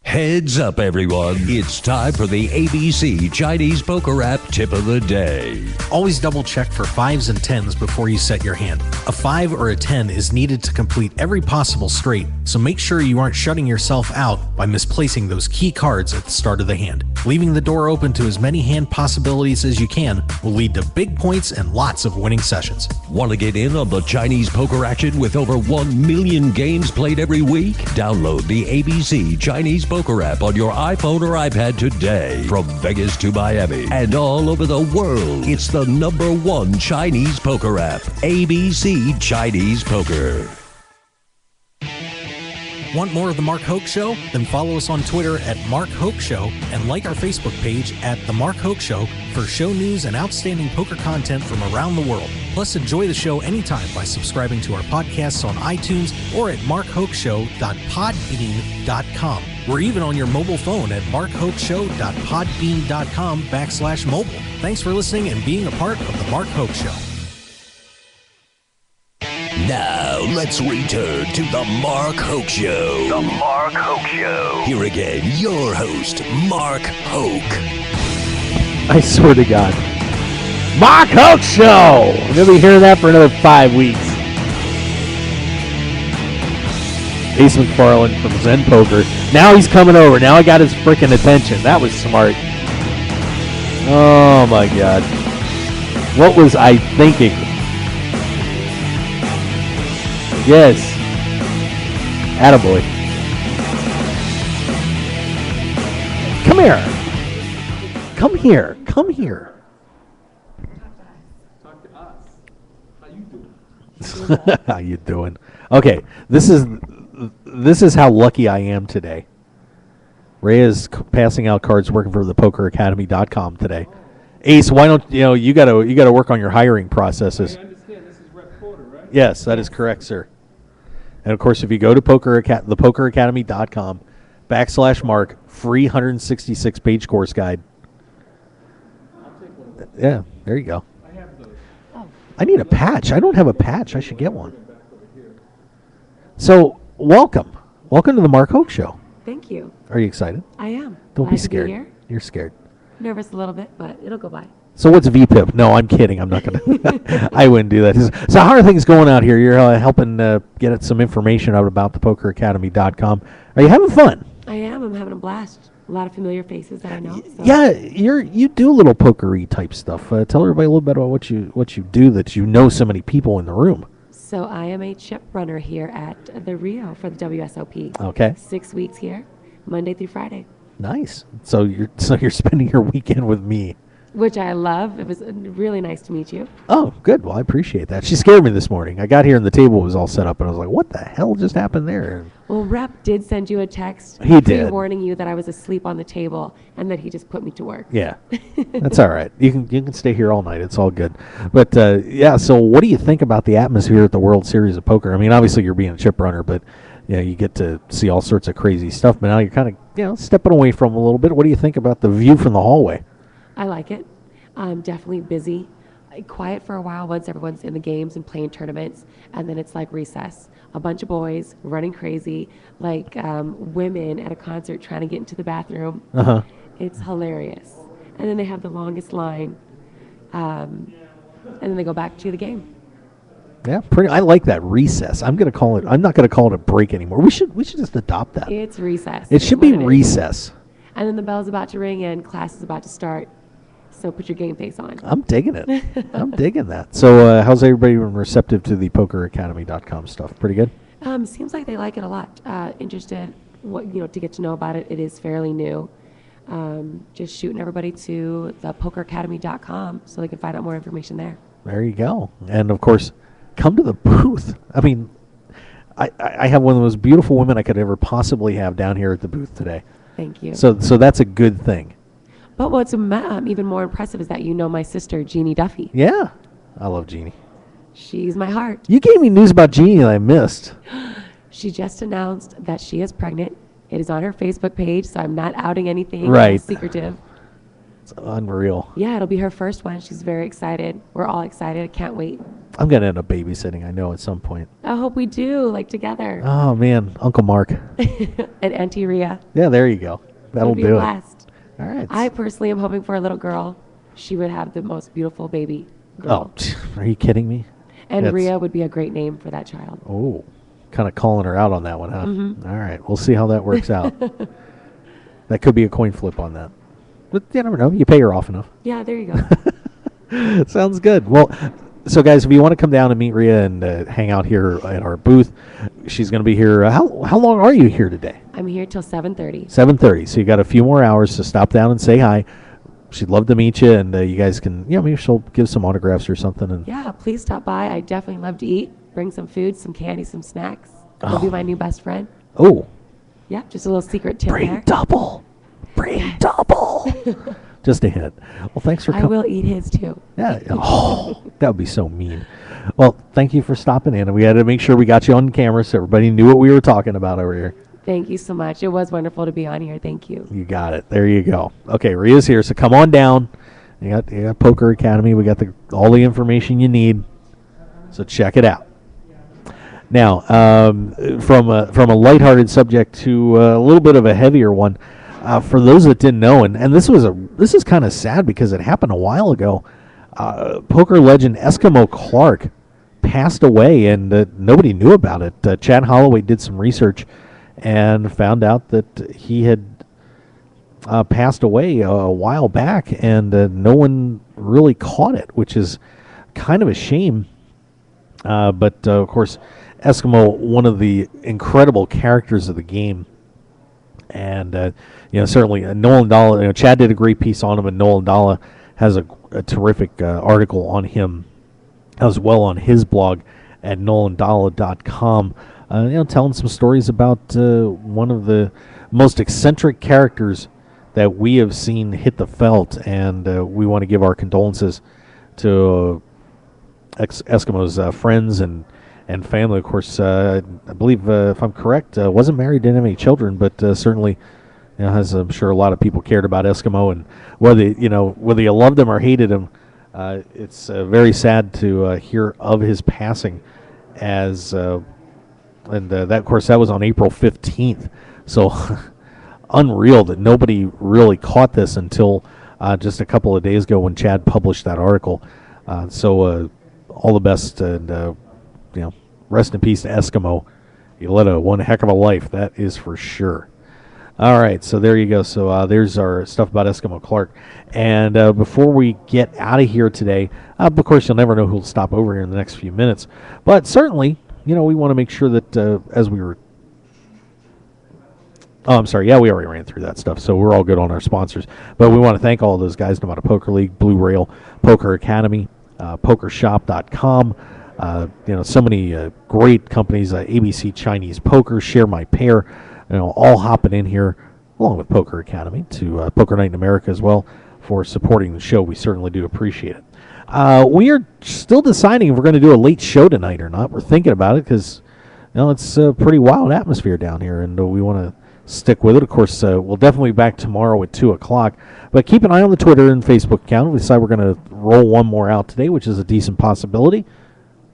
Heads up, everyone. It's time for the ABC Chinese Poker App Tip of the Day. Always double check for 5s and 10s before you set your hand. A 5 or a 10 is needed to complete every possible straight, so make sure you aren't shutting yourself out by misplacing those key cards at the start of the hand. Leaving the door open to as many hand possibilities as you can will lead to big points and lots of winning sessions. Want to get in on the Chinese poker action with over 1 million games played every week? Download the ABC Chinese Poker app on your iPhone or iPad today. From Vegas to Miami and all over the world, it's the #1 Chinese poker app, ABC Chinese Poker. Want more of The Mark Hoke Show? Then follow us on Twitter at Mark Hoke Show and like our Facebook page at The Mark Hoke Show for show news and outstanding poker content from around the world. Plus, enjoy the show anytime by subscribing to our podcasts on iTunes or at markhokeshow.podbean.com. We're even on your mobile phone at markhokeshow.podbean.com/mobile. Thanks for listening and being a part of The Mark Hoke Show. Now, let's return to The Mark Hoke Show. The Mark Hoke Show. Here again, your host, Mark Hoke. I swear to God, Mark Hoke Show. We're going to be hearing that for another 5 weeks. Ace McFarland from Zen Poker. Now he's coming over. Now I got his freaking attention. That was smart. Oh, my God. What was I thinking? Yes. Attaboy. Come here. Come here. Come here. Talk to us. How you doing? How you doing? Okay, this is how lucky I am today. Ray is passing out cards working for the PokerAcademy.com today. Ace, why don't you gotta work on your hiring processes. I understand this is Rep Porter, right? Yes, that is correct, sir. And of course, if you go to thepokeracademy.com /Mark, free 166-page course guide. I'll take one. Yeah, there you go. I have those. I need a patch. I don't have a patch. I should get one. So, welcome to the Mark Hoke Show. Thank you. Are you excited? I am. Don't Glad be to scared. here. You're scared. Nervous a little bit, but it'll go by. So what's VPIP? No, I'm kidding. I'm not going to. I wouldn't do that. So how are things going out here? You're helping get some information out about the PokerAcademy.com. Are you having fun? I am. I'm having a blast. A lot of familiar faces that I know. So. Yeah, you do a little pokery type stuff. Tell everybody a little bit about what you do that you know so many people in the room. So I am a chip runner here at the Rio for the WSOP. Okay. 6 weeks here, Monday through Friday. Nice. So you're spending your weekend with me. Which I love. It was really nice to meet you. Oh, good. Well, I appreciate that. She scared me this morning. I got here and the table was all set up, and I was like, what the hell just happened there? Well, Rep did send you a text. He did. Warning you that I was asleep on the table and that he just put me to work. Yeah. That's all right. You can stay here all night. It's all good. But, yeah, so what do you think about the atmosphere at the World Series of Poker? I mean, obviously you're being a chip runner, but you get to see all sorts of crazy stuff. But now you're kind of, stepping away from a little bit. What do you think about the view from the hallway? I like it. I'm definitely busy. Quiet for a while once everyone's in the games and playing tournaments, and then it's like recess. A bunch of boys running crazy, like women at a concert trying to get into the bathroom. Uh-huh. It's hilarious. And then they have the longest line, and then they go back to the game. Yeah, I like that recess. I'm not gonna call it a break anymore. We should just adopt that. It's recess. It should be recess. And then the bell's about to ring and class is about to start. So put your game face on. I'm digging it. I'm digging that. So how's everybody been receptive to the PokerAcademy.com stuff? Pretty good? Seems like they like it a lot. Interested to get to know about it. It is fairly new. Just shooting everybody to the PokerAcademy.com so they can find out more information there. There you go. And, of course, come to the booth. I mean, I have one of the most beautiful women I could ever possibly have down here at the booth today. Thank you. So that's a good thing. But what's even more impressive is that you know my sister, Jeannie Duffy. Yeah. I love Jeannie. She's my heart. You gave me news about Jeannie that I missed. She just announced that she is pregnant. It is on her Facebook page, so I'm not outing anything secretive. It's unreal. Yeah, it'll be her first one. She's very excited. We're all excited. I can't wait. I'm going to end up babysitting, I know, at some point. I hope we do, together. Oh, man. Uncle Mark. And Auntie Rhea. Yeah, there you go. That'll be do a it. blast. All right. I personally am hoping for a little girl. She would have the most beautiful baby girl. Oh, are you kidding me? And Rhea would be a great name for that child. Oh, kind of calling her out on that one, huh? Mm-hmm. All right. We'll see how that works out. That could be a coin flip on that. But you never know. You pay her off enough. Yeah, there you go. Sounds good. Well, so guys, if you want to come down and meet Rhea and hang out here at our booth, she's going to be here. How long are you here today? I'm here till 7:30. 7:30. So you got a few more hours to stop down and say hi. She'd love to meet you, and you guys can, maybe she'll give some autographs or something. And yeah, please stop by. I definitely love to eat. Bring some food, some candy, some snacks. You'll be my new best friend. Oh. Yeah, just a little secret tip Bring there. double. Bring double. Just a hint. Well, thanks for coming. I will eat his too. Yeah. Oh, that would be so mean. Well, thank you for stopping in. And we had to make sure we got you on camera so everybody knew what we were talking about over here. Thank you so much. It was wonderful to be on here. Thank you. You got it. There you go. Okay, Rhea's here, so come on down. You got Poker Academy. We got all the information you need. So check it out. Now, from a lighthearted subject to a little bit of a heavier one. For those that didn't know, and this is kind of sad because it happened a while ago. poker legend Eskimo Clark passed away, and nobody knew about it. Chad Holloway did some research and found out that he had passed away a while back, and no one really caught it, which is kind of a shame. But of course, Eskimo, one of the incredible characters of the game, and certainly Nolan Dalla. Chad did a great piece on him, and Nolan Dalla has a terrific article on him as well on his blog at nolandalla.com. Telling some stories about one of the most eccentric characters that we have seen hit the felt, and we want to give our condolences to Eskimo's friends and family. Of course, I believe, if I'm correct, wasn't married, didn't have any children, but certainly, as I'm sure a lot of people cared about Eskimo, and whether you loved him or hated him, it's very sad to hear of his passing. That, of course, that was on April 15th. So unreal that nobody really caught this until just a couple of days ago when Chad published that article. So all the best, and rest in peace to Eskimo. You led one heck of a life, that is for sure. All right, so there you go. So there's our stuff about Eskimo Clark. And before we get out of here today, of course, you'll never know who'll stop over here in the next few minutes. But certainly, we want to make sure that as we were... Oh, I'm sorry. Yeah, we already ran through that stuff, so we're all good on our sponsors. But we want to thank all of those guys, Nevada Poker League, Blue Rail, Poker Academy, PokerShop.com. So many great companies, ABC Chinese Poker, Share My Pair, all hopping in here, along with Poker Academy, to Poker Night in America as well, for supporting the show. We certainly do appreciate it. We are still deciding if we're going to do a late show tonight or not. We're thinking about it because, it's a pretty wild atmosphere down here, and we want to stick with it. Of course, we'll definitely be back tomorrow at 2 o'clock. But keep an eye on the Twitter and Facebook account. We decide we're going to roll one more out today, which is a decent possibility.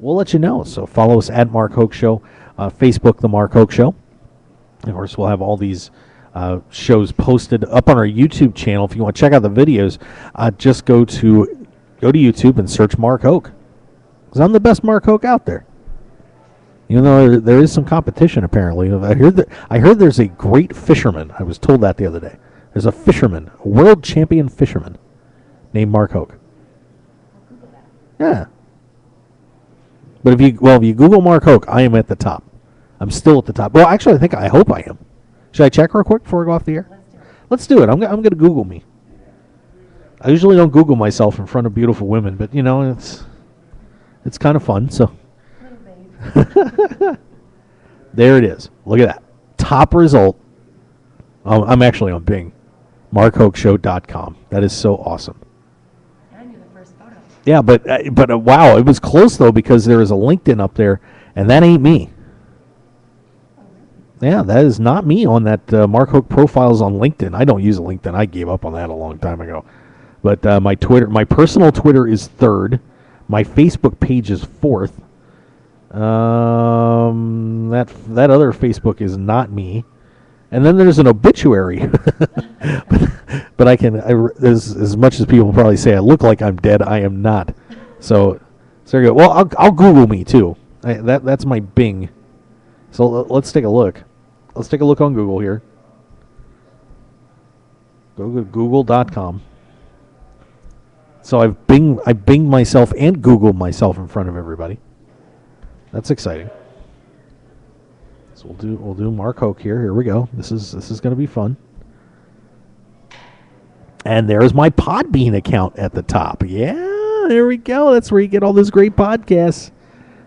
We'll let you know. So follow us at Mark Hoke Show, Facebook, The Mark Hoke Show. Of course, we'll have all these shows posted up on our YouTube channel. If you want to check out the videos, just go to YouTube and search Mark Hoke, because I'm the best Mark Hoke out there. Even though there is some competition, apparently. I heard there's a great fisherman. I was told that the other day. There's a fisherman, a world champion fisherman, named Mark Hoke. Yeah. But if you Google Mark Hoke, I am at the top. I'm still at the top. Well, actually, I hope I am. Should I check real quick before we go off the air? Let's do it. I'm going to Google me. I usually don't Google myself in front of beautiful women, but it's kind of fun. So there it is. Look at that top result. I'm actually on Bing, MarkHokeShow.com. That is so awesome. And you're the first photo. Yeah, but wow, it was close though, because there is a LinkedIn up there, and that ain't me. Yeah, that is not me on that Mark Hoke profiles on LinkedIn. I don't use LinkedIn. I gave up on that a long time ago. But my personal Twitter is 3rd. My Facebook page is 4th. That other Facebook is not me. And then there's an obituary. but as much as people probably say I look like I'm dead, I am not. So there you go. Well, I'll Google me too. That's my Bing. So let's take a look. Let's take a look on Google here. Go to google.com. So I binged myself and Googled myself in front of everybody. That's exciting. So we'll do Mark Hoke here. Here we go. This is going to be fun. And there's my Podbean account at the top. Yeah, there we go. That's where you get all those great podcasts.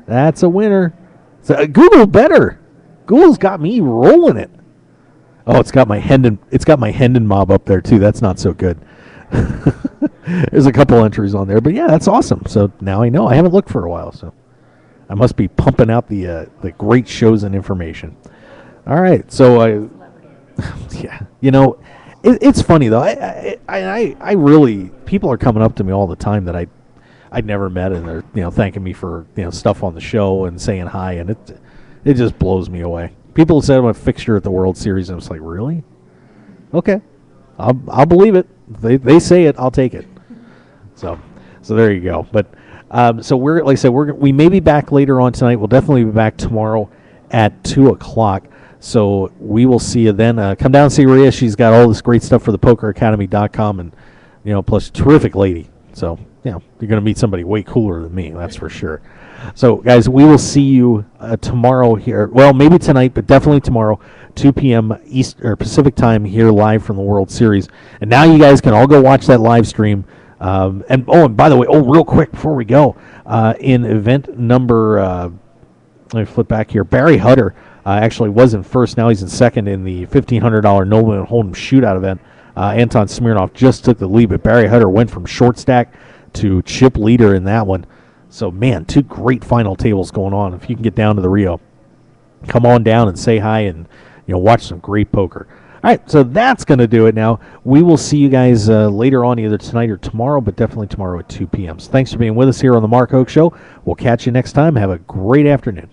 That's a winner. So, Google better. Google's got me rolling it. Oh, it's got my Hendon mob up there too. That's not so good. There's a couple entries on there, but yeah, that's awesome. So now I know. I haven't looked for a while, so I must be pumping out the great shows and information. All right, so yeah, it's funny though. I really, people are coming up to me all the time that I'd never met, and they're thanking me for stuff on the show and saying hi, and it just blows me away. People said I'm a fixture at the World Series, and I was like, really? Okay, I'll believe it. They say it, I'll take it. So So there you go. But so we're like I said, we may be back later on tonight. We'll definitely be back tomorrow at 2:00. So we will see you then. Come down and see Rhea. She's got all this great stuff for the PokerAcademy.com, and plus terrific lady. So you're going to meet somebody way cooler than me. That's for sure. So guys, we will see you tomorrow here. Well, maybe tonight, but definitely tomorrow, 2 p.m. East or Pacific time here live from the World Series. And now you guys can all go watch that live stream. And by the way, real quick before we go, in event number, let me flip back here. Barry Hutter actually was in first. Now he's in second in the $1,500 Nolan Hold'em shootout event. Anton Smirnov just took the lead, but Barry Hutter went from short stack to chip leader in that one. So, man, 2 great final tables going on. If you can get down to the Rio, come on down and say hi and watch some great poker. All right, so that's going to do it now. We will see you guys later on, either tonight or tomorrow, but definitely tomorrow at 2 p.m. So thanks for being with us here on the Mark Hoke Show. We'll catch you next time. Have a great afternoon.